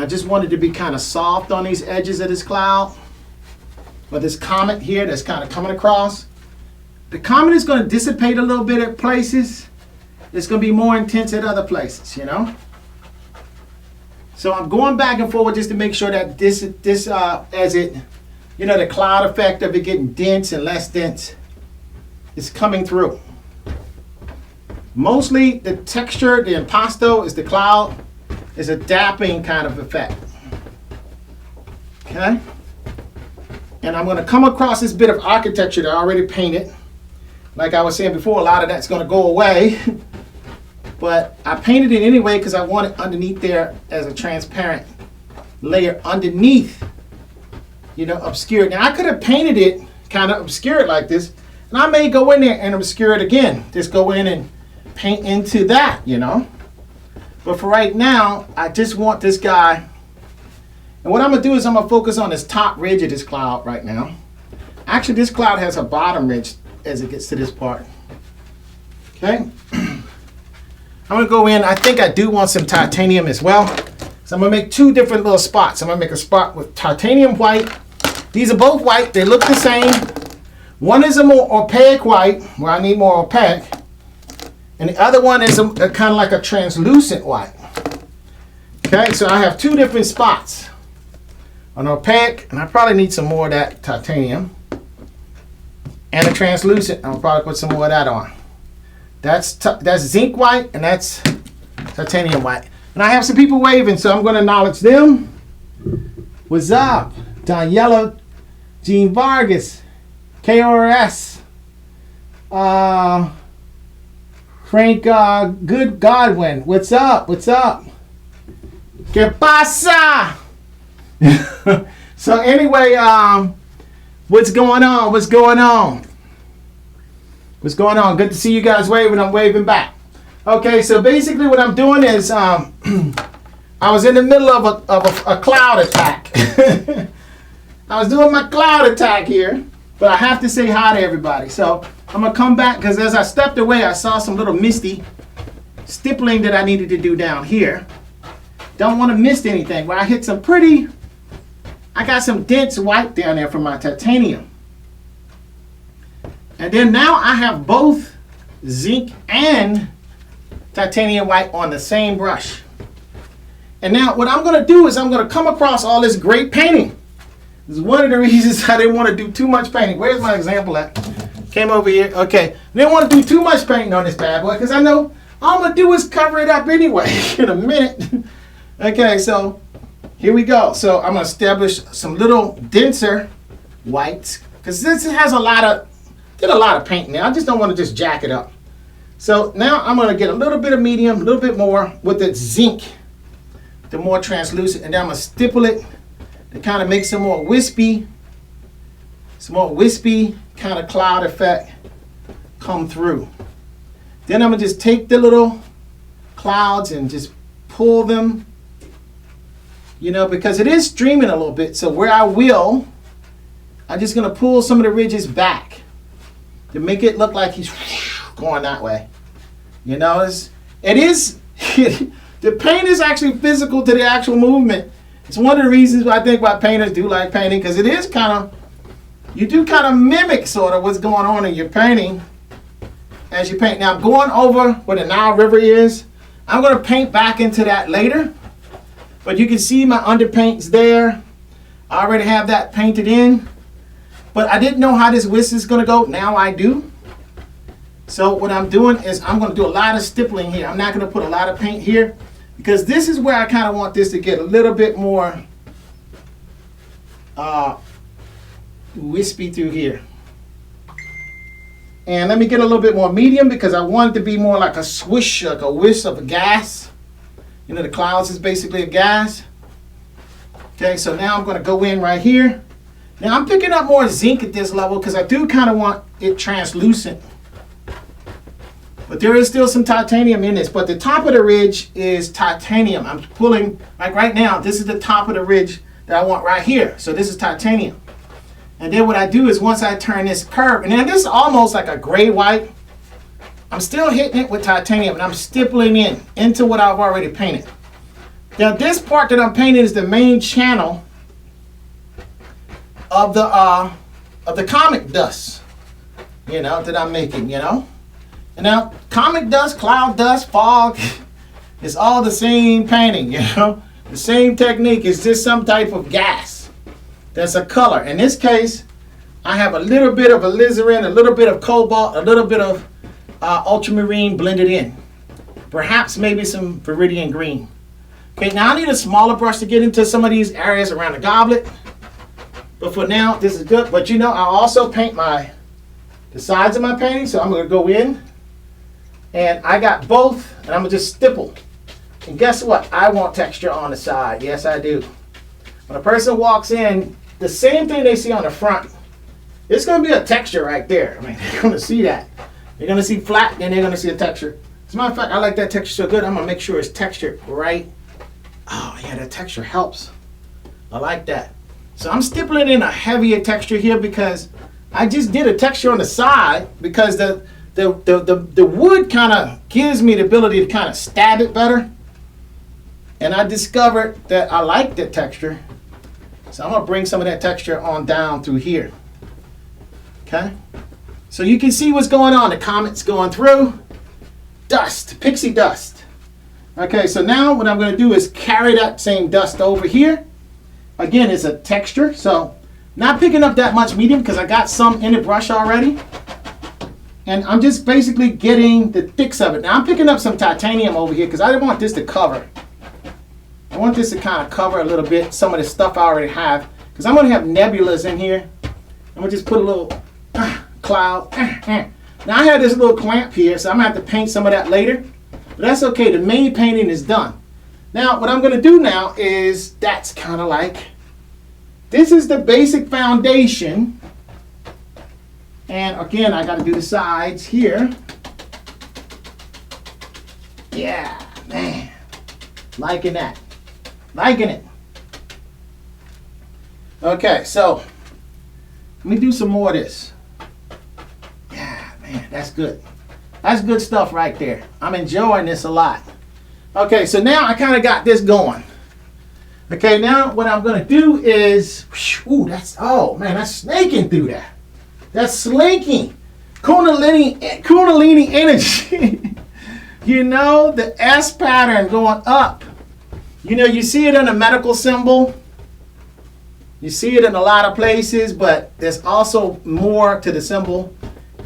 I just wanted to be kind of soft on these edges of this cloud. Or this comet here that's kind of coming across. The comet is going to dissipate a little bit at places. It's going to be more intense at other places, you know. So I'm going back and forward just to make sure that this as it, you know, the cloud effect of it getting dense and less dense is coming through. Mostly the texture, the impasto is the cloud, is a dapping kind of effect. Okay? And I'm going to come across this bit of architecture that I already painted. Like I was saying before, a lot of that's going to go away. But I painted it anyway because I want it underneath there as a transparent layer underneath, you know, obscured. Now I could have painted it kind of obscured like this, and I may go in there and obscure it again. Just go in and paint into that, you know. But for right now, I just want this guy. And what I'm going to do is I'm going to focus on this top ridge of this cloud right now. Actually, this cloud has a bottom ridge as it gets to this part. Okay. I'm going to go in. I think I do want some titanium as well. So I'm going to make two different little spots. I'm going to make a spot with titanium white. These are both white. They look the same. One is a more opaque white, where I need more opaque. And the other one is a kind of like a translucent white. Okay, so I have two different spots. An opaque, and I probably need some more of that titanium. And a translucent, I'll probably put some more of that on. That's zinc white, and that's titanium white. And I have some people waving, so I'm going to acknowledge them. What's up? Daniela, Jean Vargas, KRS, Frank Good Godwin. What's up? What's up? ¿Qué pasa? So anyway, what's going on? What's going on? What's going on? Good to see you guys waving. I'm waving back. Okay, so basically what I'm doing is I was in the middle of a cloud attack. I was doing my cloud attack here, but I have to say hi to everybody. So I'm going to come back because as I stepped away, I saw some little misty stippling that I needed to do down here. Don't want to miss anything. Well, I hit some pretty, I got some dense white down there from my titanium. And then now I have both zinc and titanium white on the same brush. And now what I'm going to do is I'm going to come across all this great painting. This is one of the reasons I didn't want to do too much painting. Where's my example at? Came over here. Okay. Didn't want to do too much painting on this bad boy because I know all I'm going to do is cover it up anyway in a minute. Okay, so here we go. So I'm going to establish some little denser whites because this has did a lot of painting there. I just don't want to just jack it up. So now I'm going to get a little bit of medium, a little bit more with the zinc, the more translucent, and then I'm going to stipple it to kind of make some more wispy kind of cloud effect come through. Then I'm going to just take the little clouds and just pull them, you know, because it is streaming a little bit. So where I'm just going to pull some of the ridges back to make it look like he's going that way. You know, it is the paint is actually physical to the actual movement. It's one of the reasons I think why painters do like painting, because it is kind of, you do kind of mimic sort of what's going on in your painting as you paint. Now I'm going over where the Nile River is. I'm going to paint back into that later, but you can see my underpaints there. I already have that painted in. But I didn't know how this whisk is going to go. Now I do. So what I'm doing is I'm going to do a lot of stippling here. I'm not going to put a lot of paint here because this is where I kind of want this to get a little bit more wispy through here. And let me get a little bit more medium because I want it to be more like a swish, like a whisk of a gas. You know, the clouds is basically a gas. Okay, so now I'm going to go in right here. Now I'm picking up more zinc at this level because I do kind of want it translucent. But there is still some titanium in this. But the top of the ridge is titanium. I'm pulling, like right now, this is the top of the ridge that I want right here. So this is titanium. And then what I do is once I turn this curve, and then this is almost like a gray white, I'm still hitting it with titanium and I'm stippling into what I've already painted. Now this part that I'm painting is the main channel of the comic dust, you know, that I'm making, you know. And now comic dust, cloud dust, fog, it's all the same painting, you know. The same technique. It's just some type of gas that's a color. In this case, I have a little bit of alizarin, a little bit of cobalt, a little bit of ultramarine blended in. Perhaps maybe some viridian green. Okay, now I need a smaller brush to get into some of these areas around the goblet. But for now, this is good. But you know, I also paint the sides of my painting. So I'm going to go in. And I got both. And I'm going to just stipple. And guess what? I want texture on the side. Yes, I do. When a person walks in, the same thing they see on the front, it's going to be a texture right there. I mean, they're going to see that. They're going to see flat, and they're going to see a texture. As a matter of fact, I like that texture so good, I'm going to make sure it's textured right. Oh, yeah, that texture helps. I like that. So I'm stippling in a heavier texture here because I just did a texture on the side because the wood kind of gives me the ability to kind of stab it better. And I discovered that I like the texture. So I'm going to bring some of that texture on down through here. Okay? So you can see what's going on. The comet's going through. Dust, pixie dust. Okay, so now what I'm going to do is carry that same dust over here. Again, it's a texture. So not picking up that much medium because I got some in the brush already. And I'm just basically getting the thicks of it. Now I'm picking up some titanium over here because I didn't want this to cover. I want this to kind of cover a little bit some of the stuff I already have because I'm going to have nebulas in here. I'm going to just put a little cloud. Now I have this little clamp here, so I'm going to have to paint some of that later. But that's okay. The main painting is done. Now what I'm going to do now is that's kind of like, this is the basic foundation. And again, I got to do the sides here. Yeah, man. Liking that. Liking it. Okay, so let me do some more of this. Yeah, man, that's good. That's good stuff right there. I'm enjoying this a lot. Okay, so now I kind of got this going. Okay, now what I'm going to do is, ooh, oh man, that's snaking through that. That's slinking. Kundalini energy. You know, the S pattern going up. You know, you see it in a medical symbol. You see it in a lot of places, but there's also more to the symbol.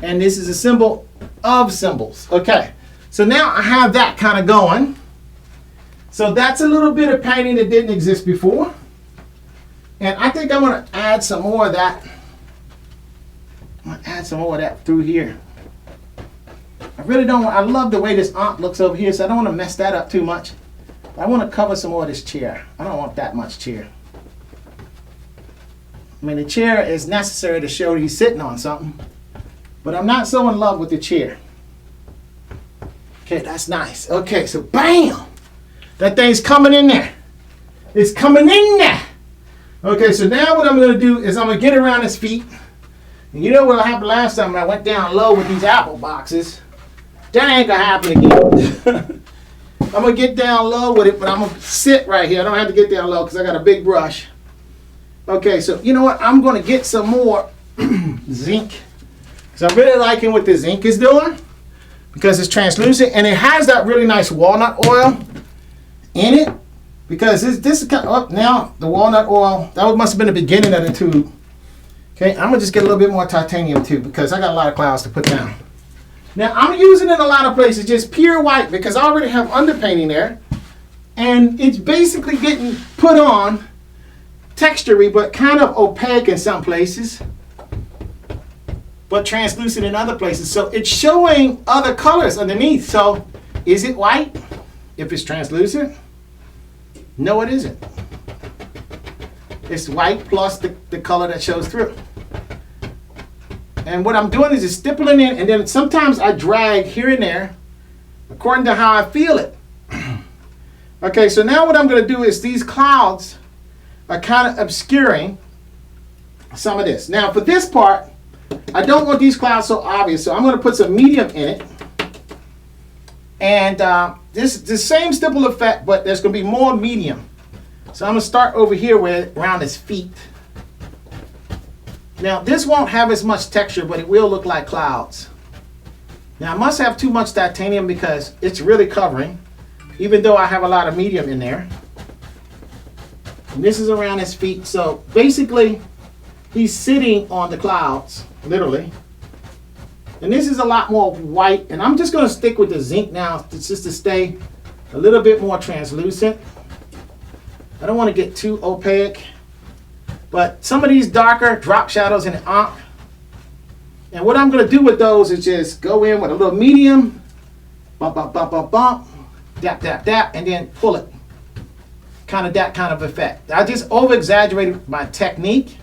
And this is a symbol of symbols. Okay, so now I have that kind of going. So that's a little bit of painting that didn't exist before. And I think I'm going to add some more of that. I'm going to add some more of that through here. I really don't want, I love the way this aunt looks over here, so I don't want to mess that up too much. I want to cover some more of this chair. I don't want that much chair. I mean, the chair is necessary to show he's sitting on something, but I'm not so in love with the chair. Okay, that's nice. Okay, so bam! That thing's coming in there. It's coming in there. Okay, so now what I'm going to do is I'm going to get around his feet. And you know what happened last time when I went down low with these apple boxes? That ain't going to happen again. I'm going to get down low with it, but I'm going to sit right here. I don't have to get down low because I got a big brush. Okay, so you know what? I'm going to get some more zinc. Because I'm really liking what the zinc is doing. Because it's translucent. And it has that really nice walnut oil in it. Because this is kind of, now the walnut oil, that must have been the beginning of the tube. Okay, I'm going to just get a little bit more titanium too. Because I got a lot of clouds to put down. Now, I'm using it in a lot of places, just pure white, because I already have underpainting there. And it's basically getting put on textury, but kind of opaque in some places. But translucent in other places. So it's showing other colors underneath. So is it white if it's translucent? No, it isn't. It's white plus the color that shows through. And what I'm doing is just stippling in, and then sometimes I drag here and there according to how I feel it. Okay, so now what I'm going to do is these clouds are kind of obscuring some of this. Now for this part, I don't want these clouds so obvious, so I'm going to put some medium in it. And this is the same stipple effect, but there's going to be more medium. So I'm going to start over here around his feet. Now this won't have as much texture, but it will look like clouds. Now I must have too much titanium because it's really covering, even though I have a lot of medium in there. And this is around his feet. So basically, he's sitting on the clouds, literally. And this is a lot more white. And I'm just going to stick with the zinc now, just to stay a little bit more translucent. I don't want to get too opaque. But some of these darker drop shadows in the Ankh. And what I'm going to do with those is just go in with a little medium, bump, bump, bump, bump, bump, dap, dap, dap, and then pull it. Kind of that kind of effect. I just over-exaggerated my technique,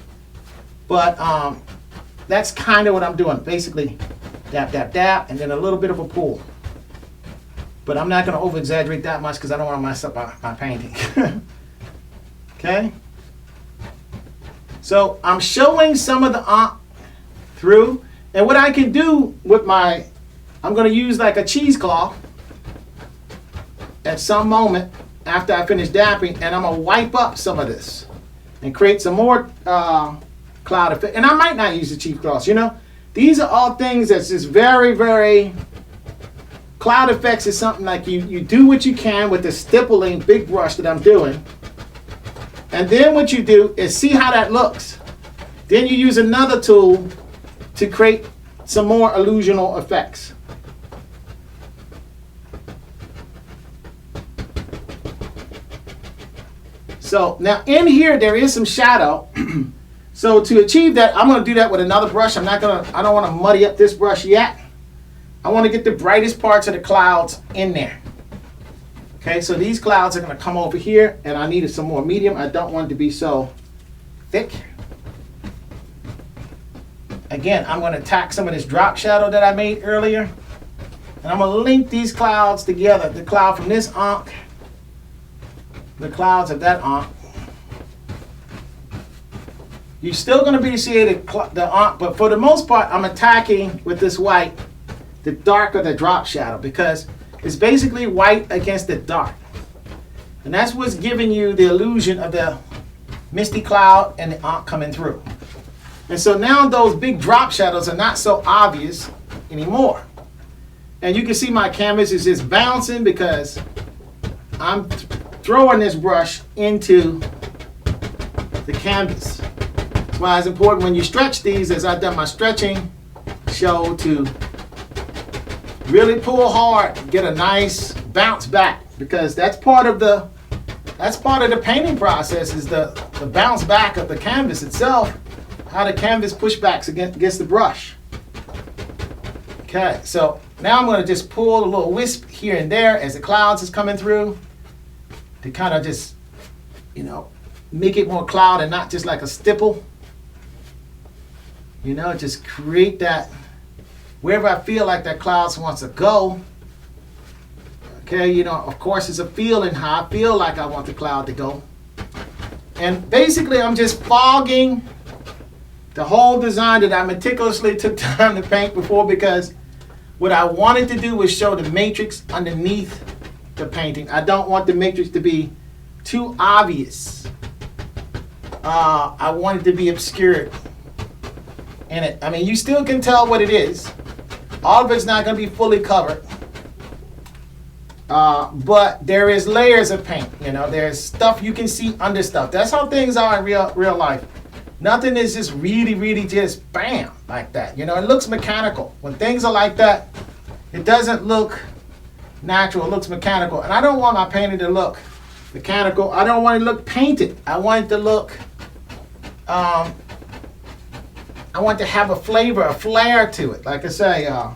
but that's kind of what I'm doing. Basically, dap, dap, dap, and then a little bit of a pull. But I'm not going to over-exaggerate that much because I don't want to mess up my painting. Okay? So I'm showing some of the Ankh through. And what I can do with I'm going to use like a cheesecloth at some moment after I finish dapping, and I'm going to wipe up some of this and create some more cloud effect. And I might not use the cheesecloth, you know. These are all things that's just very, very... Cloud effects is something like you do what you can with the stippling big brush that I'm doing. And then what you do is see how that looks. Then you use another tool to create some more illusional effects. So now in here there is some shadow. So to achieve that, I'm going to do that with another brush. I don't want to muddy up this brush yet. I want to get the brightest parts of the clouds in there. Okay, so these clouds are going to come over here, and I needed some more medium. I don't want it to be so thick. Again, I'm going to attack some of this drop shadow that I made earlier. And I'm going to link these clouds together. The cloud from this Ankh, the clouds of that Ankh. You're still going to be seeing the Ankh, but for the most part, I'm attacking with this white, the darker the drop shadow, because it's basically white against the dark. And that's what's giving you the illusion of the misty cloud and the Ankh coming through. And so now those big drop shadows are not so obvious anymore. And you can see my canvas is just bouncing because I'm throwing this brush into the canvas. That's why it's important when you stretch these, as I've done my stretching show, to really pull hard, get a nice bounce back, because that's part of the painting process, is the bounce back of the canvas itself, how the canvas pushbacks against the brush. Okay, so now I'm going to just pull a little wisp here and there as the clouds is coming through to kind of just, you know, make it more cloud and not just like a stipple. You know, just create that wherever I feel like that cloud wants to go. Okay, you know, of course it's a feeling, how I feel like I want the cloud to go. And basically I'm just fogging the whole design that I meticulously took time to paint before, because what I wanted to do was show the matrix underneath the painting. I don't want the matrix to be too obvious. I want it to be obscured in it. I mean, you still can tell what it is. All of it's not going to be fully covered. But there is layers of paint. You know, there's stuff you can see under stuff. That's how things are in real life. Nothing is just really just bam like that. You know, it looks mechanical. When things are like that, it doesn't look natural. It looks mechanical. And I don't want my painting to look mechanical. I don't want it to look painted. I want it to look, I want to have a flavor, a flair to it. Like I say, a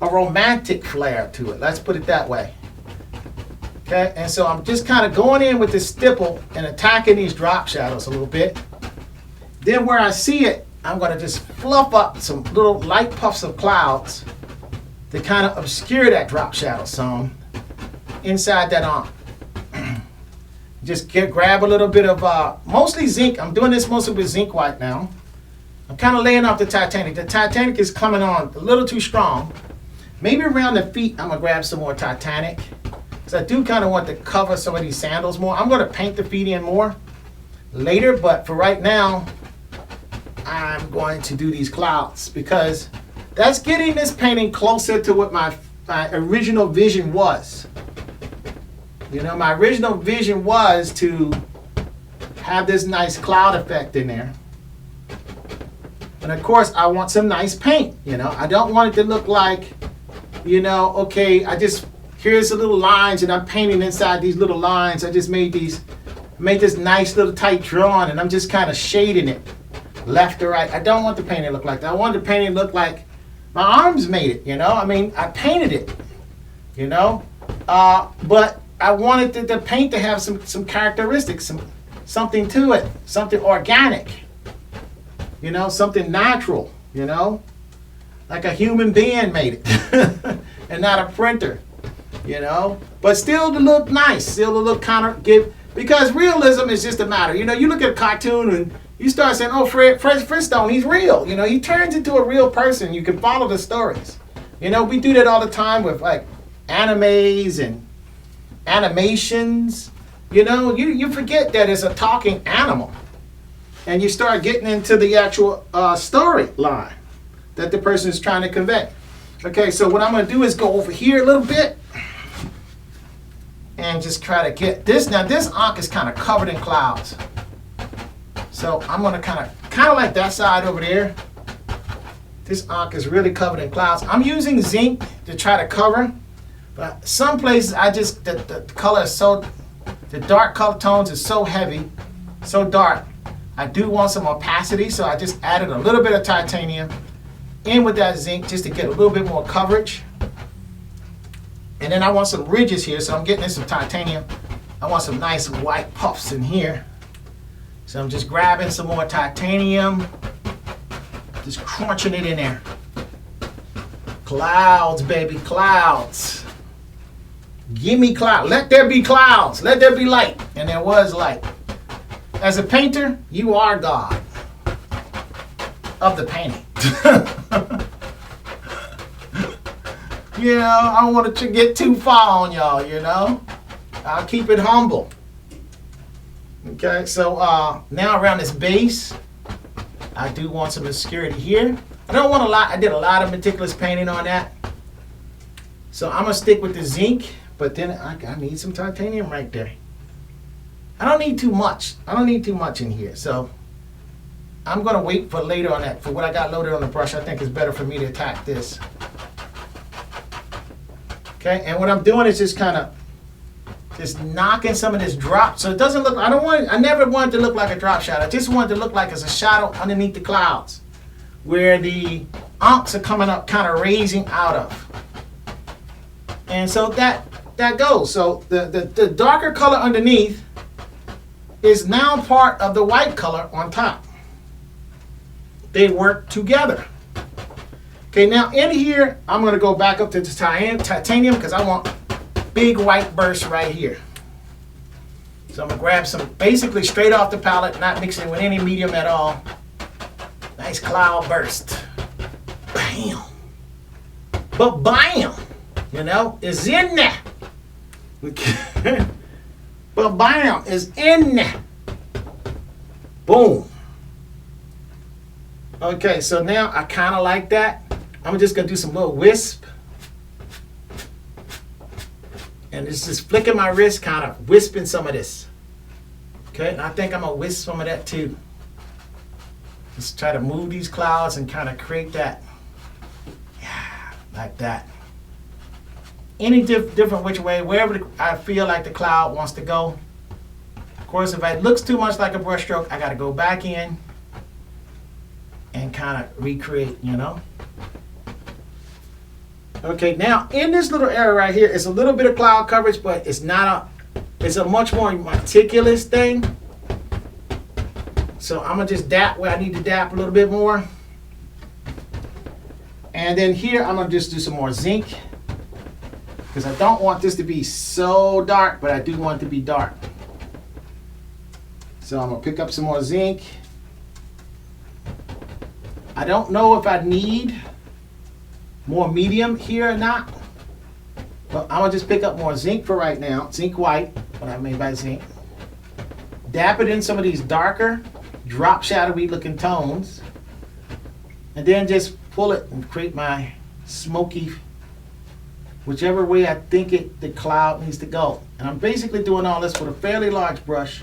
romantic flair to it. Let's put it that way. Okay, and so I'm just kind of going in with this stipple and attacking these drop shadows a little bit. Then where I see it, I'm going to just fluff up some little light puffs of clouds to kind of obscure that drop shadow some inside that arm. Just grab a little bit of mostly zinc. I'm doing this mostly with zinc white now. I'm kind of laying off the Titanic. The Titanic is coming on a little too strong. Maybe around the feet, I'm gonna grab some more Titanic. Because I do kind of want to cover some of these sandals more. I'm gonna paint the feet in more later, but for right now, I'm going to do these clouds because that's getting this painting closer to what my original vision was. You know, my original vision was to have this nice cloud effect in there. And of course, I want some nice paint, you know. I don't want it to look like, you know, okay, here's the little lines and I'm painting inside these little lines. I just made this nice little tight drawing and I'm just kind of shading it left or right. I don't want the painting to look like that. I want the painting to look like my arms made it, you know. I mean, I painted it, you know. But I wanted the paint to have some characteristics, something to it, something organic, you know, something natural, you know, like a human being made it and not a printer, you know, but still to look nice, still to look kind of because realism is just a matter, you know, you look at a cartoon and you start saying, oh, Fred Flintstone, he's real, you know, he turns into a real person. You can follow the stories. You know, we do that all the time with like animes and animations. You know, you forget that it's a talking animal. And you start getting into the actual storyline that the person is trying to convey. Okay, so what I'm going to do is go over here a little bit and just try to get this. Now, this ankh is kind of covered in clouds. So I'm going to kind of like that side over there. This ankh is really covered in clouds. I'm using zinc to try to cover. But some places the color is so, the dark color tones is so heavy, so dark. I do want some opacity, so I just added a little bit of titanium in with that zinc just to get a little bit more coverage. And then I want some ridges here, so I'm getting in some titanium. I want some nice white puffs in here. So I'm just grabbing some more titanium, just crunching it in there. Clouds, baby, clouds. Give me clouds. Let there be clouds. Let there be light. And there was light. As a painter, you are God of the painting. You know, I don't want to get too far on y'all, you know. I'll keep it humble. Okay, so now around this base, I do want some obscurity here. I don't want a lot. I did a lot of meticulous painting on that. So I'm going to stick with the zinc, but then I need some titanium right there. I don't need too much. I don't need too much in here. So I'm going to wait for later on that. For what I got loaded on the brush, I think it's better for me to attack this. Okay, and what I'm doing is just kind of just knocking some of this drop. So it doesn't look, I never want it to look like a drop shadow. I just want it to look like it's a shadow underneath the clouds where the ankhs are coming up, kind of raising out of. And so that goes. So the darker color underneath is now part of the white color on top. They work together. Okay, now in here, I'm going to go back up to the titanium because I want big white bursts right here. So I'm going to grab some basically straight off the palette, not mixing with any medium at all. Nice cloud burst. Bam. But bam, you know, is in there. Okay. But bam is in there. Boom. Okay, so now I kind of like that. I'm just going to do some little wisp. And it's just flicking my wrist, kind of wisping some of this. Okay, and I think I'm going to wisp some of that too. Just try to move these clouds and kind of create that. Yeah, like that. Any different which way, wherever I feel like the cloud wants to go. Of course, if it looks too much like a brush stroke, I got to go back in and kind of recreate, you know. Okay, now in this little area right here, it's a little bit of cloud coverage, but it's not it's a much more meticulous thing. So I'm gonna just dap where I need to dap a little bit more. And then here, I'm gonna just do some more zinc because I don't want this to be so dark, but I do want it to be dark. So I'm gonna pick up some more zinc. I don't know if I need more medium here or not. But I'm gonna just pick up more zinc for right now. Zinc white, what I mean by zinc. Dap it in some of these darker, drop shadowy looking tones. And then just pull it and create my smoky, whichever way I think the cloud needs to go. And I'm basically doing all this with a fairly large brush.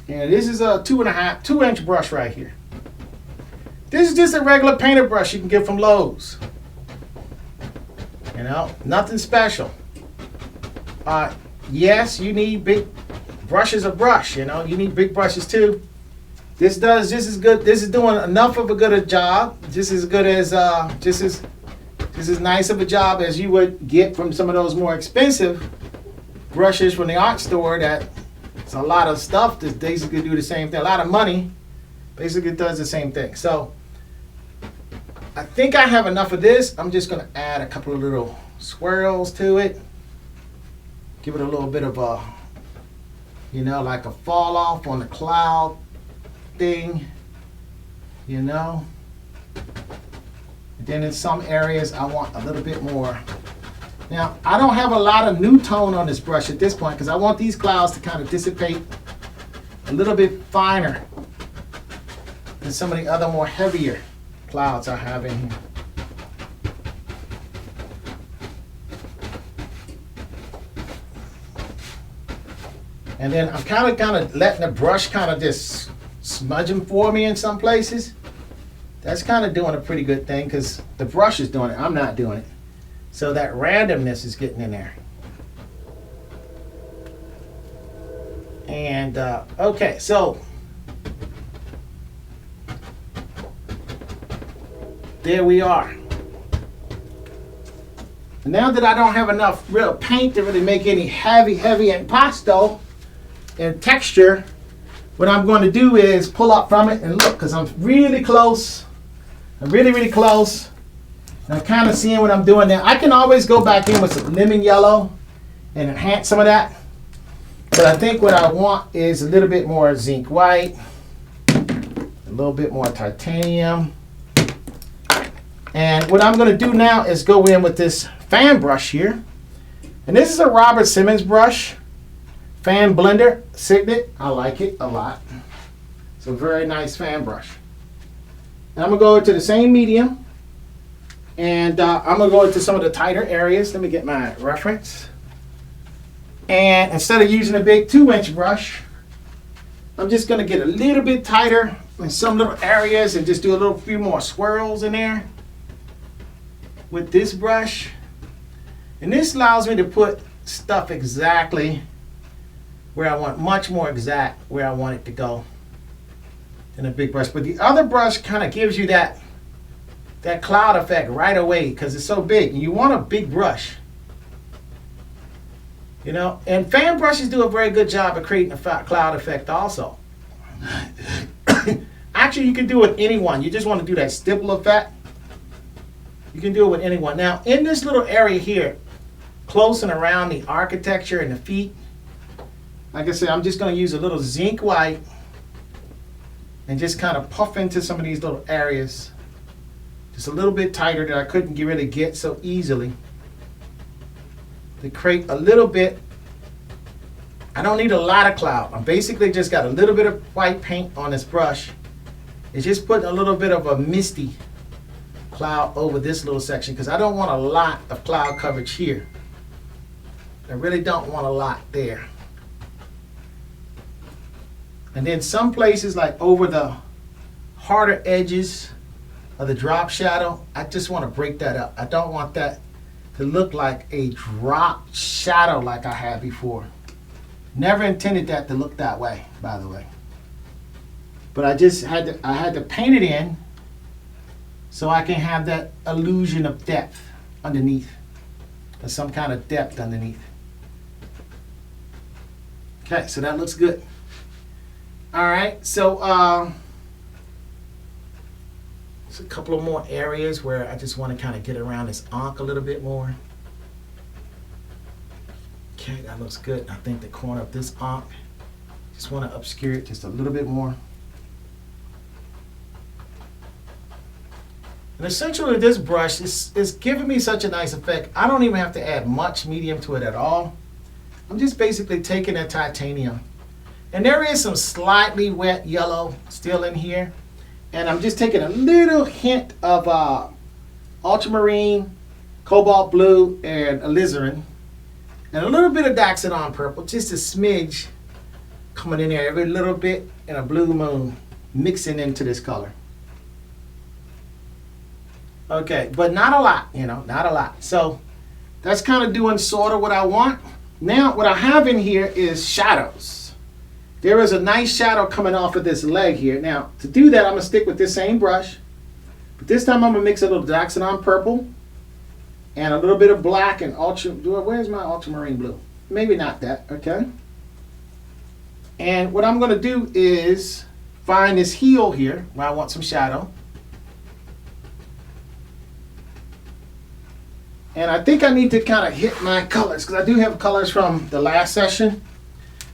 And this is a 2-inch brush right here. This is just a regular painter brush you can get from Lowe's. You know, nothing special. Yes, you need big brushes of brush, you know, you need big brushes too. This is good. This is doing enough of a good job. Just as good as just as nice of a job as you would get from some of those more expensive brushes from the art store. That it's a lot of stuff that basically do the same thing. A lot of money basically does the same thing. So I think I have enough of this. I'm just gonna add a couple of little swirls to it. Give it a little bit of a, you know, like a fall off on the cloud thing, you know. And then in some areas I want a little bit more. Now I don't have a lot of new tone on this brush at this point because I want these clouds to kind of dissipate a little bit finer than some of the other more heavier clouds I have in here. And then I'm kind of letting the brush kind of just smudge them for me in some places. That's kind of doing a pretty good thing because the brush is doing it. I'm not doing it. So that randomness is getting in there. And okay, so there we are. And now that I don't have enough real paint to really make any heavy impasto and texture, what I'm going to do is pull up from it and look, because I'm really close. I'm really close. And I'm kind of seeing what I'm doing now. I can always go back in with some lemon yellow and enhance some of that. But I think what I want is a little bit more zinc white, a little bit more titanium. And what I'm going to do now is go in with this fan brush here. And this is a Robert Simmons brush. Fan blender, Signet. I like it a lot. It's a very nice fan brush. And I'm going to go into the same medium. And I'm going to go into some of the tighter areas. Let me get my reference. And instead of using a big 2-inch brush, I'm just going to get a little bit tighter in some little areas and just do a few more swirls in there with this brush. And this allows me to put stuff exactly where I want, much more exact where I want it to go than a big brush. But the other brush kind of gives you that cloud effect right away because it's so big. And you want a big brush. You know, and fan brushes do a very good job of creating a cloud effect also. Actually, you can do it with anyone. You just want to do that stipple effect. You can do it with anyone. Now, in this little area here, close and around the architecture and the feet, like I said, I'm just going to use a little zinc white and just kind of puff into some of these little areas. Just a little bit tighter that I couldn't really get so easily. To create a little bit. I don't need a lot of cloud. I'm basically just got a little bit of white paint on this brush. It's just putting a little bit of a misty cloud over this little section because I don't want a lot of cloud coverage here. I really don't want a lot there. And then some places like over the harder edges of the drop shadow, I just want to break that up. I don't want that to look like a drop shadow like I had before. Never intended that to look that way, by the way. But I had to paint it in so I can have that illusion of depth underneath, or some kind of depth underneath. Okay, so that looks good. All right, so there's a couple of more areas where I just want to kind of get around this ankh a little bit more. Okay, that looks good. I think the corner of this ankh, just want to obscure it just a little bit more. And essentially this brush is giving me such a nice effect. I don't even have to add much medium to it at all. I'm just basically taking a titanium. And there is some slightly wet yellow still in here. And I'm just taking a little hint of ultramarine, cobalt blue, and alizarin. And a little bit of Daxodon purple, just a smidge coming in there, every little bit, and a blue moon mixing into this color. Okay, but not a lot, you know, not a lot. So that's kind of doing sort of what I want. Now, what I have in here is shadows. There is a nice shadow coming off of this leg here. Now, to do that, I'm going to stick with this same brush. But this time, I'm going to mix a little Daxodon purple and a little bit of black and where's my ultramarine blue? Maybe not that, okay? And what I'm going to do is find this heel here where I want some shadow. And I think I need to kind of hit my colors because I do have colors from the last session.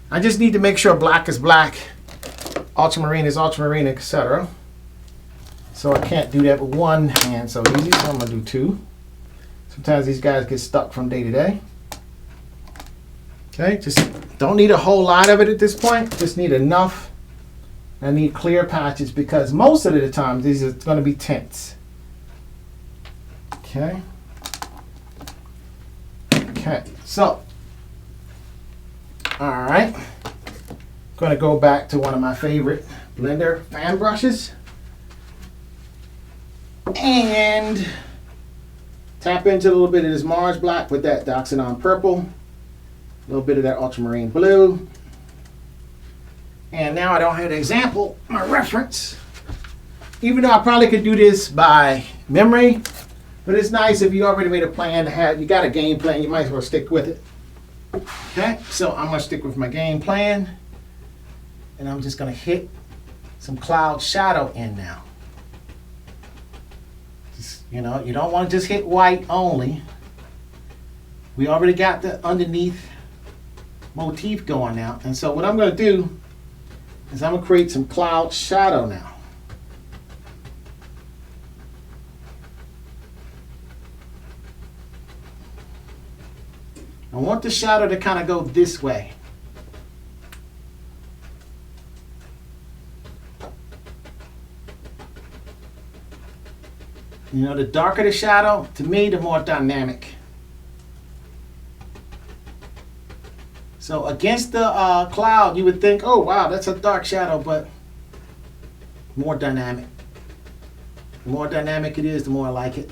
I just need to make sure black is black, ultramarine is ultramarine, etc. So I can't do that with one hand so easy, so I'm going to do two. Sometimes these guys get stuck from day to day. Okay, just don't need a whole lot of it at this point. Just need enough. I need clear patches because most of the time these are going to be tints. Okay. Okay, so, all right. I'm going to go back to one of my favorite blender fan brushes and tap into a little bit of this Mars black with that Daxodon purple, a little bit of that ultramarine blue. And now I don't have an example, my reference, even though I probably could do this by memory, but it's nice if you already made a plan to have, you got a game plan, you might as well stick with it. Okay, so I'm gonna stick with my game plan and I'm just gonna hit some cloud shadow in now. Just, you know, you don't want to just hit white only. We already got the underneath motif going now. And so what I'm gonna do is I'm gonna create some cloud shadow now. I want the shadow to kind of go this way. You know, the darker the shadow, to me, the more dynamic. So against the cloud, you would think, oh, wow, that's a dark shadow, but more dynamic. The more dynamic it is, the more I like it.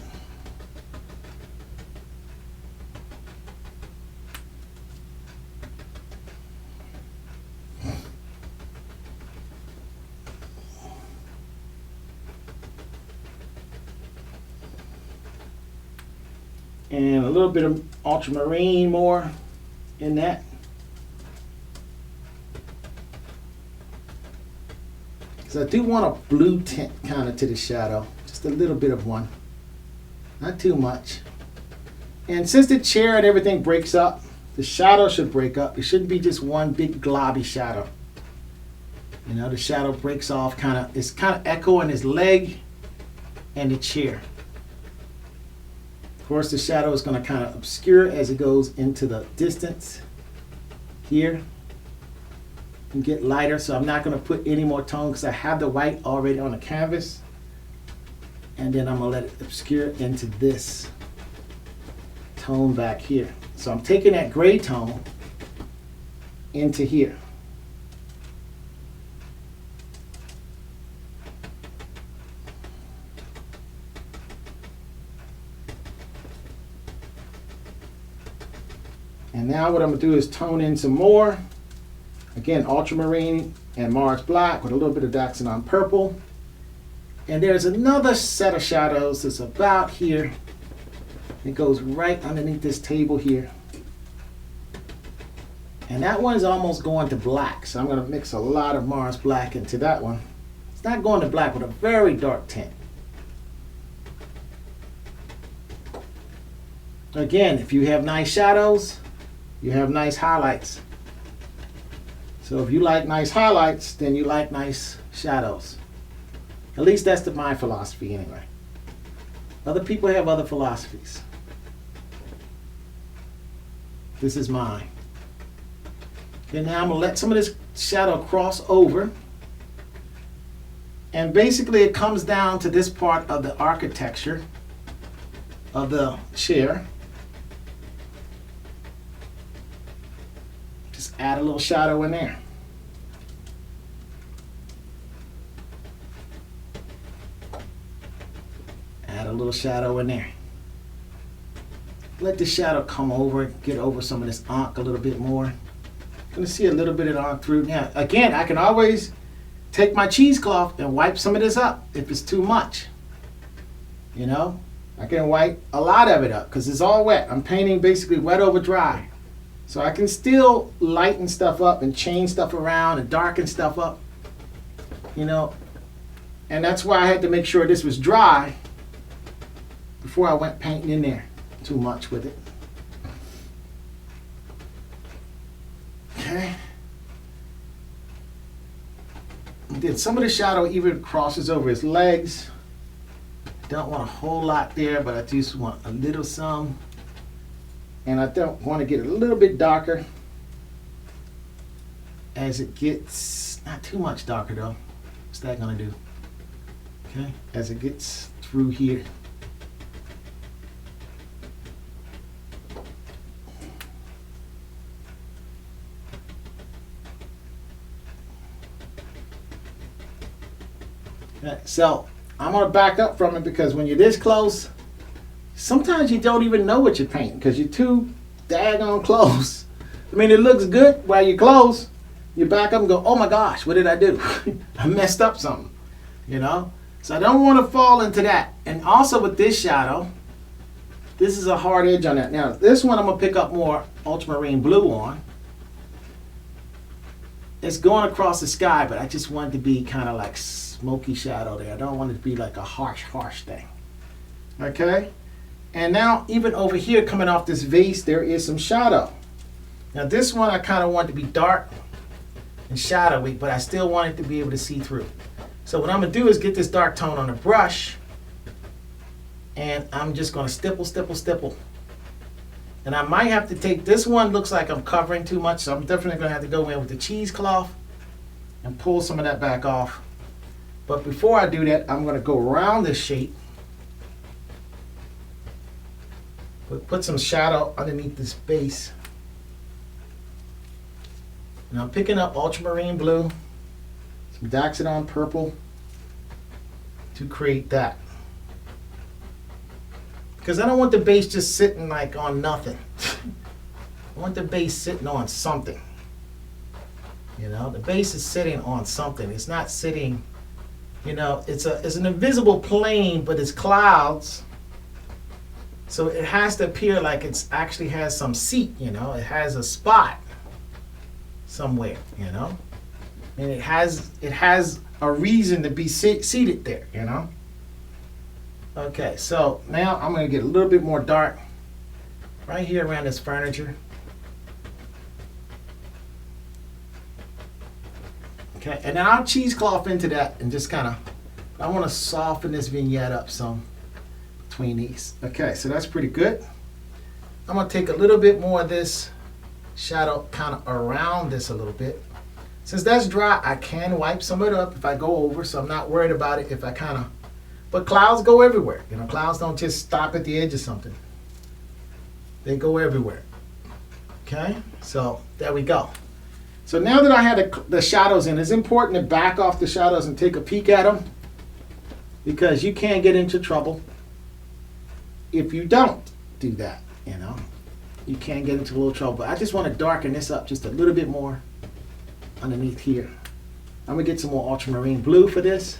And a little bit of ultramarine more in that. Because I do want a blue tint kind of to the shadow. Just a little bit of one. Not too much. And since the chair and everything breaks up, the shadow should break up. It shouldn't be just one big globby shadow. You know, the shadow breaks off kind of, it's kind of echoing his leg and the chair. Of course, the shadow is going to kind of obscure as it goes into the distance here and get lighter. So I'm not going to put any more tone because I have the white already on the canvas. And then I'm going to let it obscure into this tone back here. So I'm taking that gray tone into here. And now what I'm going to do is tone in some more. Again, ultramarine and Mars black with a little bit of Daxodon purple. And there's another set of shadows that's about here. It goes right underneath this table here. And that one's almost going to black. So I'm going to mix a lot of Mars black into that one. It's not going to black with a very dark tint. Again, if you have nice shadows, you have nice highlights. So if you like nice highlights, then you like nice shadows. At least that's my philosophy anyway. Other people have other philosophies. This is mine. Okay, now I'm going to let some of this shadow cross over. And basically it comes down to this part of the architecture of the chair. Just add a little shadow in there. Add a little shadow in there. Let the shadow come over, get over some of this ink a little bit more. I'm going to see a little bit of the ink through. Now, again, I can always take my cheesecloth and wipe some of this up if it's too much. You know, I can wipe a lot of it up because it's all wet. I'm painting basically wet over dry. So I can still lighten stuff up and change stuff around and darken stuff up. You know, and that's why I had to make sure this was dry before I went painting in there too much with it. Okay. Then some of the shadow even crosses over his legs. Don't want a whole lot there, but I just want a little some. And I don't want to get a little bit darker as it gets, not too much darker though. What's that gonna do? Okay, as it gets through here. Okay, so I'm gonna back up from it because when you're this close, sometimes you don't even know what you're painting because you're too daggone close. I mean, it looks good while you're close. You back up and go, oh my gosh, what did I do? I messed up something, you know? So I don't want to fall into that. And also with this shadow, this is a hard edge on that. Now, this one I'm going to pick up more ultramarine blue on. It's going across the sky, but I just want it to be kind of like smoky shadow there. I don't want it to be like a harsh thing. Okay? And now, even over here, coming off this vase, there is some shadow. Now, this one I kind of want to be dark and shadowy, but I still want it to be able to see through. So what I'm going to do is get this dark tone on the brush, and I'm just going to stipple. And I might have to take, this one looks like I'm covering too much, so I'm definitely going to have to go in with the cheesecloth and pull some of that back off. But before I do that, I'm going to go around this shape. Put some shadow underneath this base. And I'm picking up ultramarine blue, some Daxodon purple to create that. Because I don't want the base just sitting like on nothing. I want the base sitting on something. You know, the base is sitting on something. It's not sitting, you know, it's an invisible plane, but it's clouds. So it has to appear like it's actually has some seat, you know, it has a spot somewhere, you know, and it has a reason to be seated there, you know. Okay, so now I'm going to get a little bit more dark right here around this furniture. Okay, and then I'll cheesecloth into that and just kind of, I want to soften this vignette up some between these. Okay, so that's pretty good. I'm going to take a little bit more of this shadow kind of around this a little bit. Since that's dry, I can wipe some of it up if I go over, so I'm not worried about it if I kind of, but clouds go everywhere. You know, clouds don't just stop at the edge of something. They go everywhere. Okay, so there we go. So now that I had the shadows in, it's important to back off the shadows and take a peek at them because you can get into trouble if you don't do that, you know. You can get into a little trouble. But I just want to darken this up just a little bit more underneath here. I'm going to get some more ultramarine blue for this.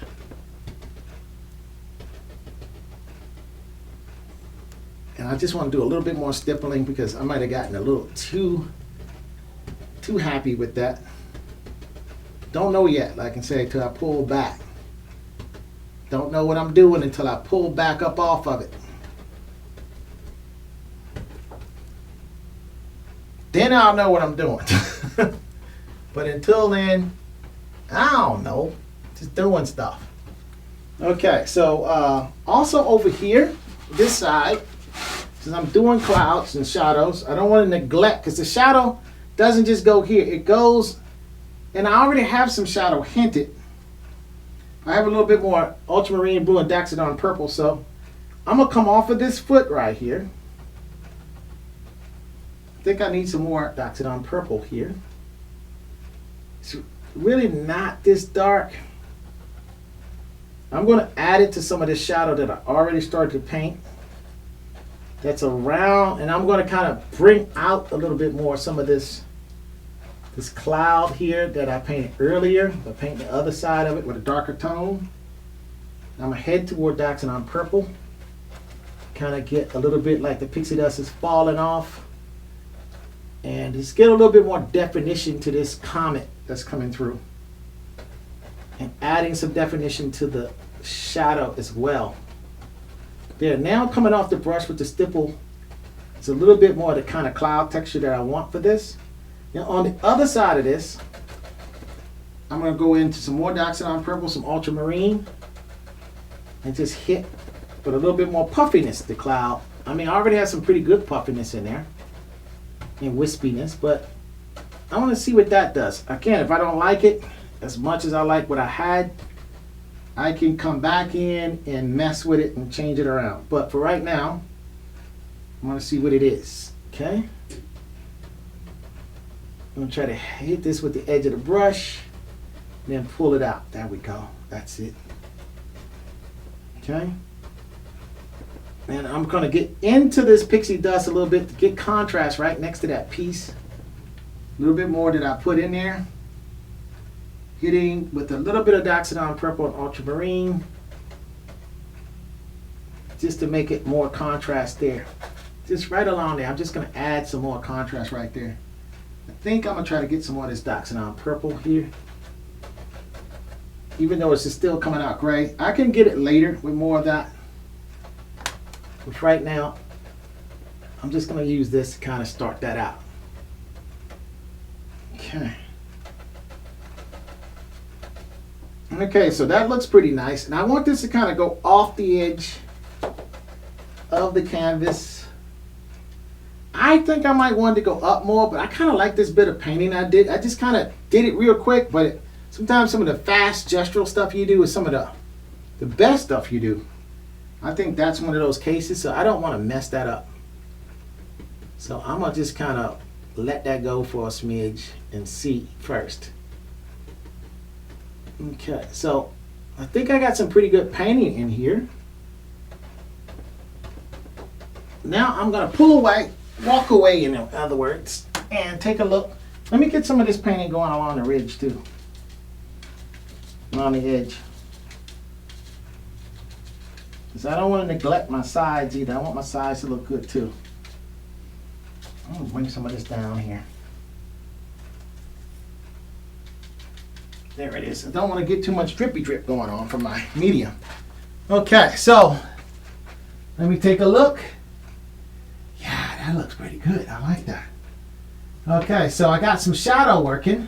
And I just want to do a little bit more stippling because I might have gotten a little too happy with that. Don't know yet, like I say, until I pull back. Don't know what I'm doing until I pull back up off of it. Then I'll know what I'm doing. But until then, I don't know. Just doing stuff. Okay, so also over here, this side, since I'm doing clouds and shadows, I don't want to neglect, because the shadow doesn't just go here. It goes, and I already have some shadow hinted. I have a little bit more ultramarine blue and Daxodon purple, so I'm going to come off of this foot right here. I think I need some more Daxodon purple here. It's really not this dark. I'm going to add it to some of this shadow that I already started to paint. That's around, and I'm going to kind of bring out a little bit more some of this cloud here that I painted earlier. I'll paint the other side of it with a darker tone. I'm going to head toward Daxodon purple. Kind of get a little bit like the pixie dust is falling off. And just get a little bit more definition to this comet that's coming through. And adding some definition to the shadow as well. There, now coming off the brush with the stipple, it's a little bit more of the kind of cloud texture that I want for this. Now on the other side of this, I'm going to go into some more Daxodon purple, some ultramarine, and just hit with a little bit more puffiness to the cloud. I mean, I already have some pretty good puffiness in there and wispiness, but I want to see what that does. Again, if I don't like it as much as I like what I had, I can come back in and mess with it and change it around. But for right now, I want to see what it is. Okay? I'm going to try to hit this with the edge of the brush, then pull it out. There we go. That's it. Okay? And I'm going to get into this pixie dust a little bit to get contrast right next to that piece. A little bit more that I put in there. Hitting with a little bit of Daxodon purple and ultramarine, just to make it more contrast there. Just right along there. I'm just going to add some more contrast right there. I think I'm going to try to get some more of this Daxodon purple here. Even though it's still coming out gray, I can get it later with more of that. Which right now, I'm just going to use this to kind of start that out. Okay. Okay, so that looks pretty nice. And I want this to kind of go off the edge of the canvas. I think I might want to go up more, but I kind of like this bit of painting I did. I just kind of did it real quick, but sometimes some of the fast gestural stuff you do is some of the best stuff you do. I think that's one of those cases, so I don't want to mess that up. So I'm going to just kind of let that go for a smidge and see first. Okay, so I think I got some pretty good painting in here. Now I'm going to pull away, walk away in other words, and take a look. Let me get some of this painting going along the ridge too. On the edge. Because I don't want to neglect my sides either. I want my sides to look good too. I'm going to bring some of this down here. There it is. I don't want to get too much drippy drip going on from my medium. Okay, so let me take a look. Yeah, that looks pretty good. I like that. Okay, so I got some shadow working.